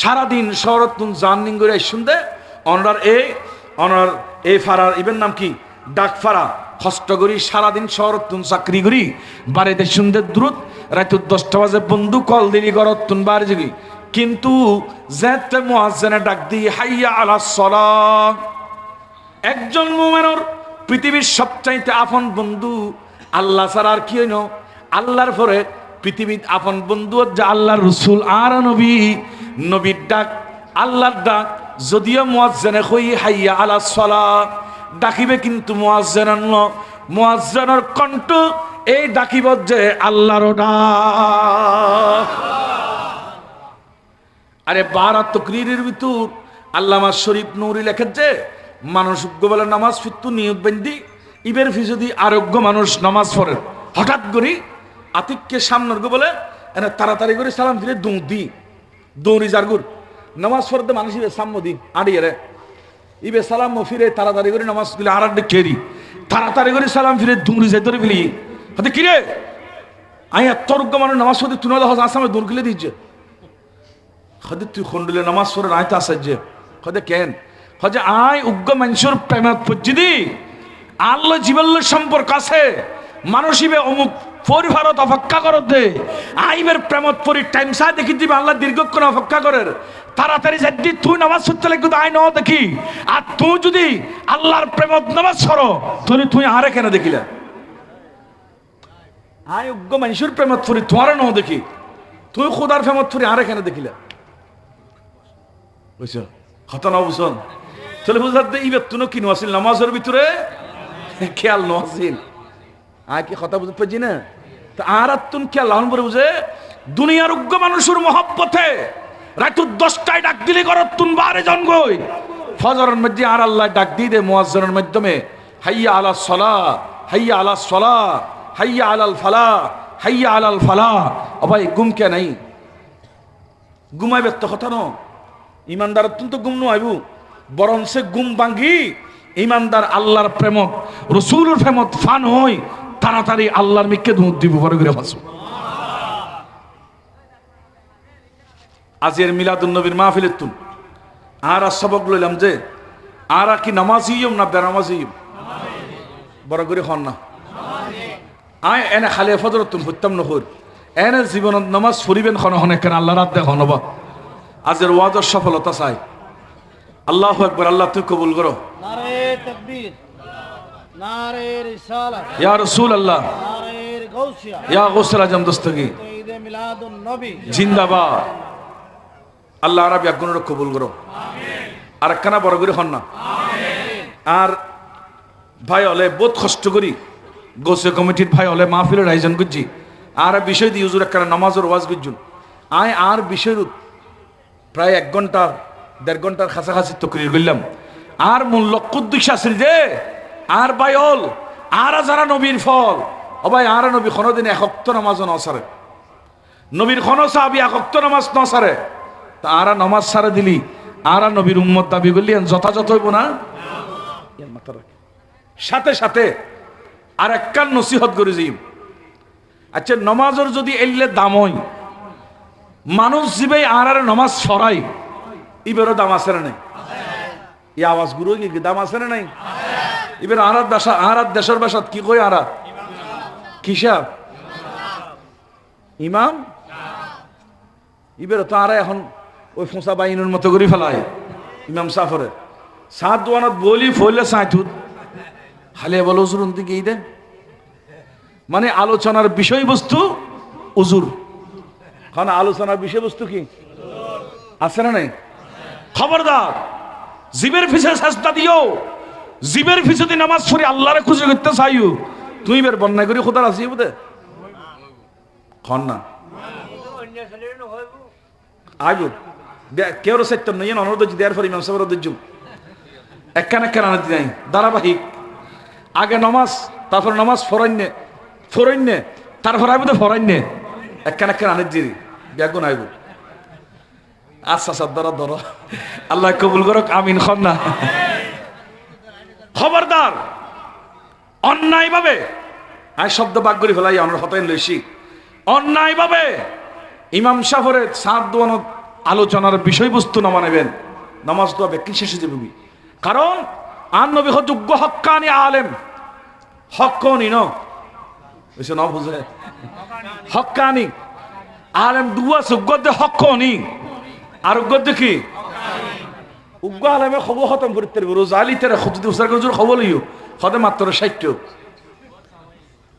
সারাদিন শহরত তুম জার্নিং করে শুনতে অনার এই ফারার ইবের নাম কি ডাক ফারা কষ্ট করি সারাদিন শহরত তুম চাকরি করি বাড়িতে শুনতে দ্রুত রাত 10টা বাজে বন্ধু কল দিলি গরত তুম বাড়ি যাবি কিন্তু যেতে মুয়াজ্জিনে ডাক দি হাইয়া আলাস সালাহ একজন মুমিনের পৃথিবীর সবচাইতে আপন বন্ধু আল্লাহ ছাড়া আর কি হইন? আল্লাহর পরে পৃথিবীর আপন বন্ধু যে আল্লাহর রসুল আর নবী। নবীর ডাক, আল্লাহর ডাক, যদিও মুয়াজ্জিনে কই হাইয়া আলাস সালাহ, ডাকিবে কিন্তু মুয়াজ্জিনান ন, মুয়াজ্জিনের কণ্ঠ এই ডাকিব যে আল্লাহর ডাক। আরে 12 তকরীরের ভিতর আল্লামা শরীফ নূরি লেখেন যে মানুষ বলে নামাজ ফিরতু নিয়ত বন্দি ইবের ফিসদি আরোগ্য মানুষ নামাজ পড়ে, হঠাৎ করে আতিককে সামনের বলে এনে তাড়াতাড়ি করে সালাম ফিরে দৌড়ি জারগুর নামাজ পড়তে মানুষ ইবে সাম্মদি আড়িয়ে রে ইবে সালাম ফিরে তাড়াতাড়ি করে নামাজ গুলি আর কেরি তাড়াতাড়ি করে সালাম ফিরে দৌড়ি যাই ধরে ফেলি হতে কিরে আই এতরোগ্য মানুষ নামাজ পড়তে তুই আসামে দৌড় গিলে দিচ্ছে হদে তুই খন্ডলে নামাজ পড়ে নাই তো আসাজ্যে হদে কেন হজে আয় উগ্র মানুষের প্রেমত পর্যদি আল্লাহ জীবল্য সম্পর্ক আছে মানুষ ইবে অমুক পরিভারত অপেক্ষা করত দে আইবের প্রেমত পরি টাইম সা দেখি দিবে আল্লাহ দীর্ঘক্ষণ অপেক্ষা করের তাড়াতাড়ি যদি তুই নামাজ পড়তে লাগবে আয় ন দেখি আর তুই যদি আল্লাহর প্রেমত নামাজ ছড়ো তাহলে তুই আরে কেন দেখিলা আয় উগ্র মানুষের প্রেমত পরি তোমার ন দেখি তুই খোদার প্রেমত পরি আরে কেন দেখিলা বুঝছ হত না বুঝন চলে বুঝতে ইবে তুনো কি নছিল নামাজের ভিতরে খেয়াল নছিল আয় কি কথা বুঝতে পারছি না তা আর তুন খেয়াল লাহন করে বুঝে দুনিয়ার উগ্র মানুষের মহব্বতে রাতু 10টায় ডাক দিলে করত তুন বারে জন গই ফজরের মধ্যে আর আল্লাহ ডাক দিয়ে দে মুয়াজ্জিনের মাধ্যমে হাইয়া আলাস সালাহ হাইয়া আলাস সালাহ হাইয়া আলাল ফালাহ হাইয়া আলাল ফালাহ। ও ভাই গুম কে নাই ঘুমাইবে তো কথা ন ইমানদার তুন তো গুম নইবু বরং সে গুম ভাঙ্গি ইমানদার আল্লাহর প্রেমত রসুলের প্রেমত ফান হই তাড়াতাড়ি আল্লাহর মিকে দুধ দিব বড় করে ফাঁসু। আজের মিলাদুন নবীর মাহফিলের তুন আর সবক লইলাম যে আর কি নামাজিম না বেনামাজিম বড় করে হন না আয় এনে খালি ফজর তুন হইতাম নহর এনে জীবনত নামাজ পড়িবেন খন হনে কেন আল্লাহ রাত দেখ হনবা আজের ওয়াজের সফলতা চাই। আল্লাহু আকবার। আল্লাহ তুই কবুল করো। নারে তাকবীর, নারে রিসালাত, ইয়া রাসূলুল্লাহ, নারে গাউসিয়া, ইয়া গাউসুল আজম দস্তগি, ঈদে মিলাদুন নবী জিন্দাবাদ। আল্লাহ রাব্বি আগুনের কবুল করো। আমিন। আর একখানা বড় করে হন না। আমিন। আর ভাই হলে বহুত কষ্ট করি গোসে কমিটির ভাই হলে মাহফিলের আয়োজন করছি আর বিষয় দিয়ে হুজুর একখানা নামাজের ওয়াজ করছুন আয় আর বিষয়ের প্রায় 1 ঘন্টা 1.5 ঘন্টার কাছাকাছি তকরির করলাম আর মূল লক্ষ্য উদ্দেশ্য আছে যে আর ভাই হল আর যারা নবীর ফল ও ভাই আর নবী কোনোদিন 1 ওয়াক্ত নামাজও নসারে নবীর কোনো সাহাবী 1 ওয়াক্ত নামাজ নসারে তা আর নামাজ সারে দিলি আর নবীর উম্মত দাবি করলি যথাযথ হইব না? সাথে সাথে আর একখান নসিহত করে যাই আচ্ছা নমাজের যদি এলে দাম হয় মানুষ জীবে আর নমাজ সরাই ইবেরও দাম আছে না নাই? এই আওয়াজ গুরু কি দাম আছে না নাই? এবার আর দেশের বাসাত কি কই আর কিসা ইমাম ইবের তো আর এখন ওই ফোঁসা বাইনের মতো করে ফেলায় ইমাম সাফরে সাত দোয়ানত বলি ফইলে সাঁতুত হালিয়া বলো হুজুর দিকে এই দেন মানে আলোচনার বিষয়বস্তু হুজুর কারণ আলোচনার বিষয়বস্তু কি আছে না নাই? খবরদার জীবের পিছে চেষ্টা দিও জীবের পিছে যদি নামাজ পড়ি আল্লাহরে খুশি করতে চাইও তুই বের বন্যায় করে খোদার আসি বুঝে খন না আইব কেউ সেক্টর নেই অনুরোধ দেওয়ার পর ইমাম সাহেবের উদ্যোগ একখান আনতি নাই ধারাবাহিক আগে নমাজ তারপর নমাজ ফরাইনে তারপর আইব তো ফরাইনে একখান আনি দিদি ব্যাগুন আইব আচ্ছা আচ্ছা ধরো আল্লাহ কবুল করক আমিন খন না। খবরদার অন্যায় ভাবে আয় শব্দ বাক করে ফেলাই আমরা হতাইন লইছি অন্যায় ভাবে ইমাম সাফরের সাত দোয়ান আলোচনার বিষয়বস্তু নামা নেবেন নামাজ দোয়া ব্যক্তি শেষে যাবে কারণ আর নবী যোগ্য হক্কানি আলেম হক্কানি ন বুঝে হক্কানি আলেম দুয়া যোগ্য হক্কানি আর উগ্র কি উগ্র আলেমে খবর খতম করতে পারবো রোজ আলি তেরা যদি উসার খবর লইও হতে মাত্র 60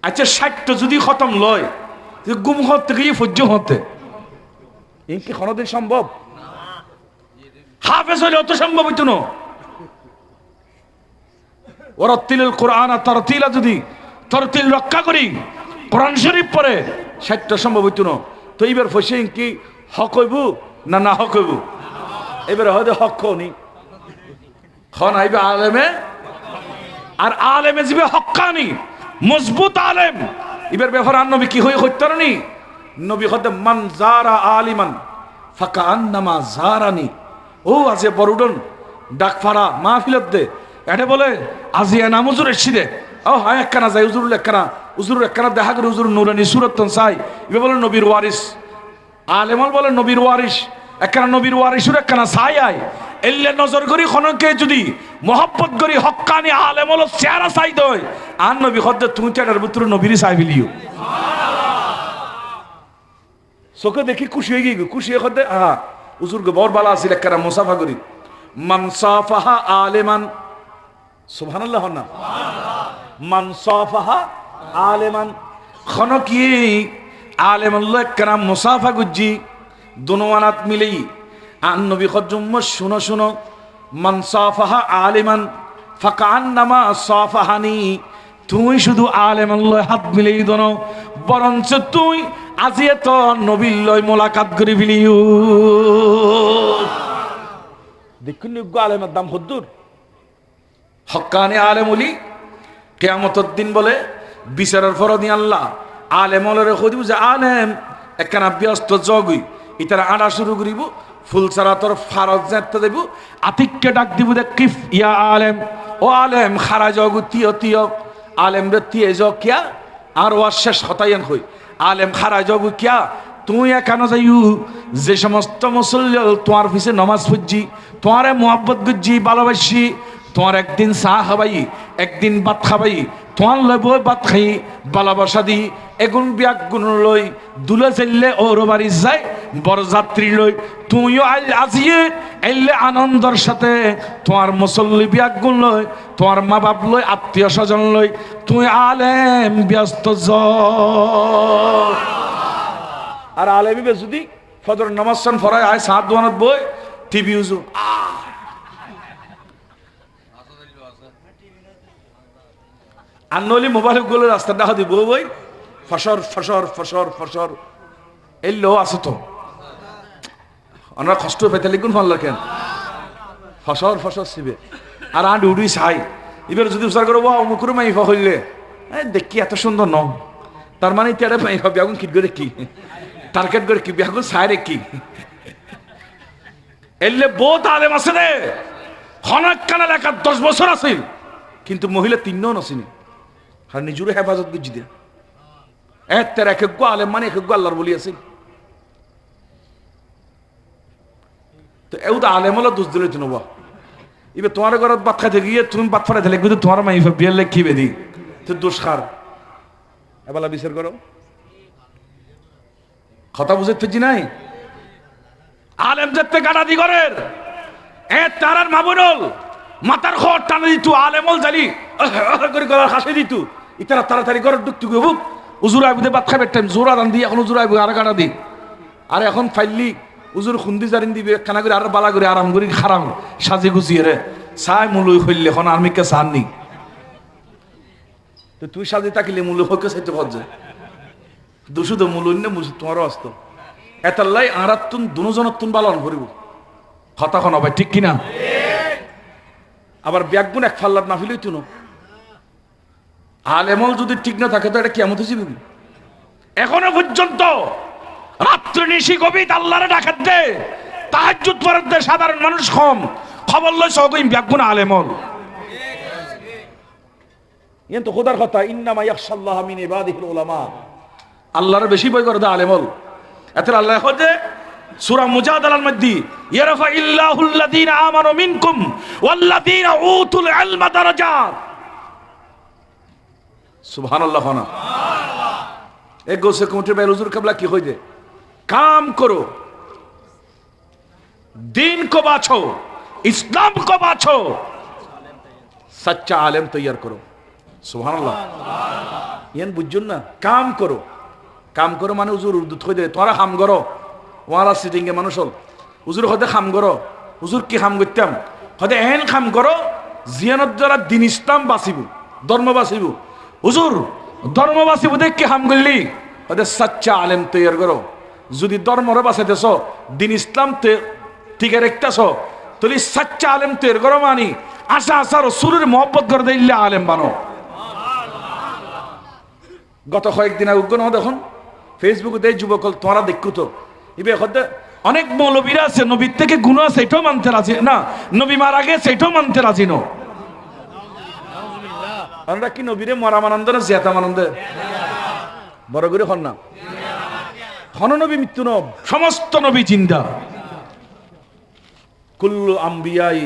আচ্ছা 60টা যদি খতম লয় গুম হতে গিয়ে ফজ্জ হতে এই কি কোনোদিন সম্ভব? হাফেজ হলে অত সম্ভব হইতো না। ওরাত্তিলুল কোরআন তারতিলা যদি তরতিল রক্ষা করি কোরআন শরীফ পড়ে 60টা সম্ভব হইতো না। তো এইবার ফসে কি হক হইব না না হক হইব? এবার হয়তো হক নি খন আইবে আলেমে, আর আলেমে যাবে হক্কানি মজবুত আলেম। এবার ব্যাপার আর নবী কি হয়ে হইতার নি? নবী হতে মান জারা আলিমান ফাকা আন্নামা জারানি। ও আছে বড়ুডন ডাকফারা মাহফিলত দে এটা বলে আজিয়া নাম হুজুর এসে ও হ্যাঁ একখানা যাই হুজুর একখানা হুজুর একখানা দেখা করে হুজুর নুরানি সুরত চাই। এবার বলে নবীর ওয়ারিস আলেমল বলে নবীর ওয়ারিস একখানা নবীর ওয়ারিসুর একখানা ছাই আয় এলে নজর করি খনকে যদি মোহাব্বত করি হক্কানি আলেমল চেহারা চাই দয় আর নবী হদ্দে তুমি চেটার ভিতরে নবীরই চাই ফেলিও। চোখে দেখি খুশি হয়ে গিয়ে খুশি হয়ে হদ্দে হ্যাঁ হুজুর গো বর বালা আছিল একখানা মুসাফা করি মান সাফাহা আলেমান সুবহানাল্লাহ না মান সাফাহা আলেমান খন কি আলেমাল্লাহ একখানা মুসাফা গুজি দুনোয়ানাত মিলেই আর নবী খজ্জুম্ম শুনো শুনো মান সাফাহা আলিমান ফাকান্নামা সাফাহানি। তুই শুধু আলেমাল্লাহ হাত মিলেই দনো বরঞ্চ তুই আজিয়ে তো নবীর লয় মোলাকাত করে ফেলিও। দেখুন যোগ্য আলেমের দাম হদ্দুর হক্কানি আলেম ওলি কিয়ামতের দিন বলে বিচারের ফরদি আল্লাহ আলেমলরে কইব যে আলেম একখানা ব্যস্ত জগই ইতারা আড়া শুরু করিব ফুল ছাড়া তোর ফারজ যেতে দেব আতিককে ডাক দিব দে কিফ ইয়া আলেম ও আলেম খারা জগু তিয় তিয় আলেম রে তিয়ে জ কিয়া আর ওয়ার শেষ হতাইন হই আলেম খারা জগু কিয়া তুই এখানে যাইউ যে সমস্ত মুসল্লি তোমার পিছে নমাজ পড়ছি তোমারে মোহাব্বত গুজি ভালোবাসি তোমার একদিন চা খাবাই একদিন ভাত খাবাই তোমার লই বই ভাত খাই ভালোবাসা দি এগুন বিয়াক গুণ লই দুলে চাইলে ওর বাড়ি যায় বড় যাত্রী লই তুইও আজিয়ে এলে আনন্দর সাথে তোমার মুসল্লি বিয়াক গুণ লই তোমার মা বাপ লই আত্মীয় স্বজন লই তুই আলেম ব্যস্ত জ আর আলেমি বে যদি ফজর নামাজ সান ফরায় আয় সাত দোয়ানত বই টিভি উজু আর নলি মোবাইল গুলো রাস্তা দেখা দিব বই ফসর ফসর ফসর ফসর এই লো আছে তো আমরা কষ্ট পেতে লিখুন ভালো কেন ফসর ফসর শিবে আর আন্ড উড়ি চাই এবার যদি উচার করবো মুকুর মাইফা হইলে দেখি এত সুন্দর ন তার মানে তেড়ে মাইফা বিয়াগুন কিট করে কি টার্গেট করে কি বিয়াগুন সাইরে কি এলে বহুত আলেম আছে রে খনক কানা লেখা 10 বছর আছিল কিন্তু মহিলা 3 জন আসেনি আর নিজুরে হেফাজত বুঝি দে এর এক এক আলেম মানে এক এক আল্লাহর বলি আছে তো এও তো আলেম হলো দোষ দিলে তুমি এবার তোমার ঘর বাত খাইতে গিয়ে তুমি বাত ফাড়াইতে লাগবে তো তোমার মাইফা বিয়ের লেখ কি বেদি তো দোষ খার এবেলা বিচার করো কথা বুঝে ফেজি নাই আলেম যেতে গাড়াদি ঘরের তারার মাবুনুল মাথার খড় টানে দিত আলেমল জালি করে গলার হাসে দিত ইতারা তাড়াতাড়ি ঘরের ঢুকতে গিয়ে বুক উজুর আইবুদে বাত খাবে টাইম জোরা দান দিয়ে এখন উজুর আইবু আর গাড়া দি আর এখন ফাইলি উজুর খুন্দি জারিন দিবে খানা করে আর বালা করে আরাম করি খারাম সাজে গুছিয়ে রে চাই মুলুই হইলে এখন আর্মিকে চাননি তো তুই সাজে তাকিলে মুলু হকে চাইতে ভজে দুশো তো মুলুই না মুসু তোমারও আসতো এতাল্লাই আরাত তুন দুজনের তুন বালন করিব হতাখন হবে ঠিক কিনা আবার ব্যাগগুন এক ফাল্লার না ফিলেই তুনো আলেমল যদি ঠিক না থাকে তো এটা কেমন হয়েছে এখনো পর্যন্ত রাত্রি নিশি কবি আল্লাহরে ডাকাত দে তাহাজ্জুদ পড়তে দে সাধারণ মানুষ কম খবর লই সগইম ব্যাগগুন আলেমল ইন তো খোদার কথা ইন্নামা ইয়াখশাল্লাহ মিন ইবাদিহিল উলামা আল্লাহর বেশি ভয় করে দে আলেমল এত আল্লাহ হতে সূরা মুজাদালার মধ্যে ইয়ারফা ইল্লাহুল্লাযীনা আমানু মিনকুম ওয়াল্লাযীনা উতুল ইলমা দারাজাত সুবহানাল্লাহ না এক গোসে কমিটির ভাই হুজুর কাবলা কি হই দে काम करो दीन को बाछो इस्लाम को बाछो सच्चा आलिम तैयार करो सुभान अल्लाह ইয়ান বুঝছেন না, কাম করো। কাম করো মানে হুজুর উর্দু থই দে তোরা হাম করো, ওয়ালা সিটিংয়ে মানুষ হল হুজুর হতে খাম করো। হুজুর কি খাম করতাম? হতে এহেন খাম করো জিয়ানত দ্বারা দিন ইসলাম বাঁচিব, ধর্ম বাঁচিব। হুজুর ধর্ম বাঁচিব দেখ কি হাম করলি? হতে সাচ্চা আলেম তৈয়ার করো। যদি ধর্মরে বাঁচাইতেছ, দিন ইসলাম ঠিক রেখতেছ, তাহলে সাচ্চা আলেম তৈয়ার করো। মানি আশা আশা রসুলের মহব্বত করে দিল্লা আলেম বানো। গত কয়েকদিন আগে দেখুন ফেসবুকে দেয় যুবক তোমরা দেখু তো এবার হতে অনেক মৌলবীরা আছে নবীর থেকে গুণ আছে এটাও মানতে রাজি না, নবী মারা গেছে এটাও মানতে রাজি ন। আমরা কি নবীরে মরা মানন্দ না জিয়াতা মানন্দ? বড় করে হন না, হন নবী মৃত্যু নব, সমস্ত নবী জিন্দা। কুল্লু আম্বিয়াই,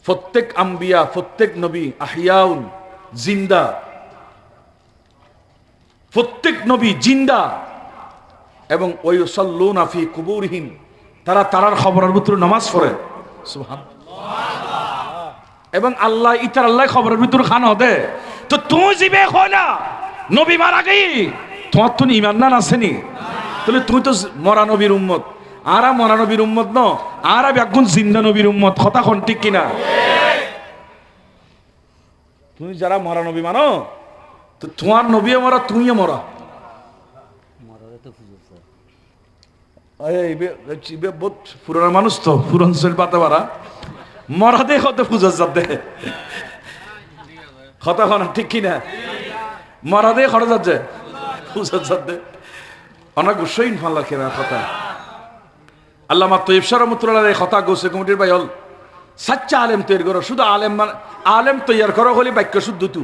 প্রত্যেক আম্বিয়া প্রত্যেক নবী আহিয়াউন জিন্দা, প্রত্যেক নবী জিন্দা। এবং ওই সাল্লুনা ফি কুবুরহিম, তারা তারার খবরের ভিতরে নামাজ পড়ে। সুবহানাল্লাহ। এবং আল্লাহ ইতার আল্লাহ খবরের ভিতরে খান হদে। তো তুই জিবে কইলা নবী মারা গই, তোমার তো ঈমান না আসেনি, তাহলে তুই তো মরা নবীর উম্মত। আরা মরা নবীর উম্মত ন, আরা একজন জিন্দা নবীর উম্মত। কথা কোন ঠিক কিনা? তুমি যারা মরা নবী মানো, তো তোমার নবীও মরা, তুমিও মরা। বহুত পুরানো মানুষ তো, পুরান শৈল পাতে পারা মরা দে কত পুজোর যাত দে কথা কন ঠিক কিনা? মরা দে খরচ যাচ্ছে পুজোর যাত দে অনেক গুসই ইনফাল্লাহ কেনা কথা। আল্লামা তৈয়ব শাহ রাহমাতুল্লাহ এই কথা গৌসে কমিটির ভাই হল সাচ্চা আলেম তৈরি করো। শুধু আলেম আলেম তৈয়ার করো হলে বাক্য শুদ্ধ তু,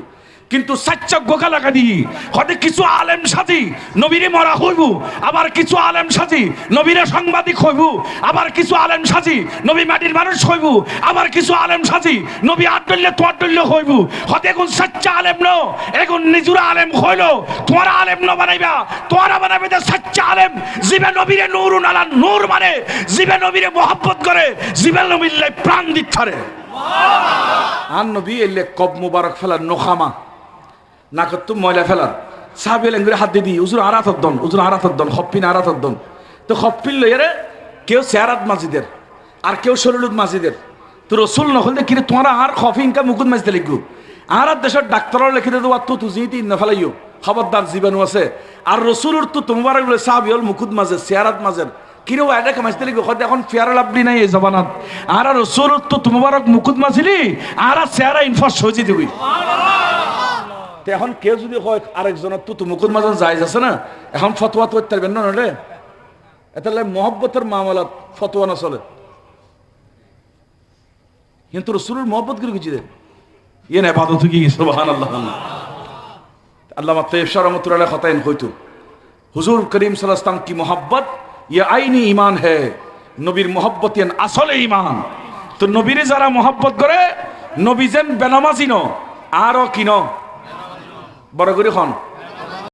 কিন্তু সাচ্চা গোকা লাগা দিই হতে কিছু আলেম সাজি নবীরে মরা হইব, আবার কিছু আলেম সাজি নবীরে সাংবাদিক হইব, আবার কিছু আলেম সাজি নবী মাটির মানুষ হইব, আবার কিছু আলেম সাজি নবী আটদল্য তোয়াটল্য হইব। হতে এখন সাচ্চা আলেম ন, এখন নিজুরা আলেম হইল। তোমার আলেম ন বানাইবা, তোমারা বানাবে সাচ্চা আলেম জিবে নবীরে নূরুন আলা নূর, মানে জিবে নবীরে মোহাব্বত করে, জিবে নবীর লাই প্রাণ দিচ্ছারে। আর নবী এলে কব মুবারক ফেলার নোখামা না করতো ময়লা ফেলার সাহাবে লেঙ্গুরে হাত দিয়ে দিই উজুর আরাত দন, উজুর আরাত দন, হপ্পিন আরাত দন। তো হপ্পিন লইয়ারে কেউ চেয়ারাত মাজিদের আর কেউ শরীরুদ মাজিদের। তো রসুল নহলে কিরে তোমারা আর খফিনকা মুকুদ মাঝতে লিখবো। আর দেশের ডাক্তাররা লিখে দেবো তো তুজিতে না ফেলাইও, খবরদার জীবাণু আছে। আর রসুলের তো তোমার সাহাবি হল মুকুদ মাঝে চেয়ারাত মাঝের কিরে এটাকে মাঝতে লিখবো। হয়তো এখন ফেয়ার লাভলি নাই এই জবানাত। আর রসুলের তো তোমার মুকুদ মাঝিলি আর চেয়ারা ইনফাস সজি দিবি। এখন কেউ যদি হয় আরেকজনের তো মুকুদ মাজন জায়েজ আছে না, এখন ফতোয়া তো পারবেন না রে। এটা মহব্বতের মামলাত ফতোয়া না চলে, কিন্তু রসুলের মহব্বত করে কিছু দেন ইয়ে না বাদত কি সুবহানাল্লাহ। আল্লামা তৈয়ব শাহ রাহমাতুল্লাহ খতাইন হইতো হুজুর করিম সাল্লাল্লাহু আলাইহি ওয়াসাল্লাম কি মোহব্বত ইয়ে আইনি ঈমান হে, নবীর মোহব্বত ইয়ান আসলে ঈমান। তো নবীরে যারা মোহব্বত করে নবী যেন বেনামাজি ন আরো কিনো বড় করে হন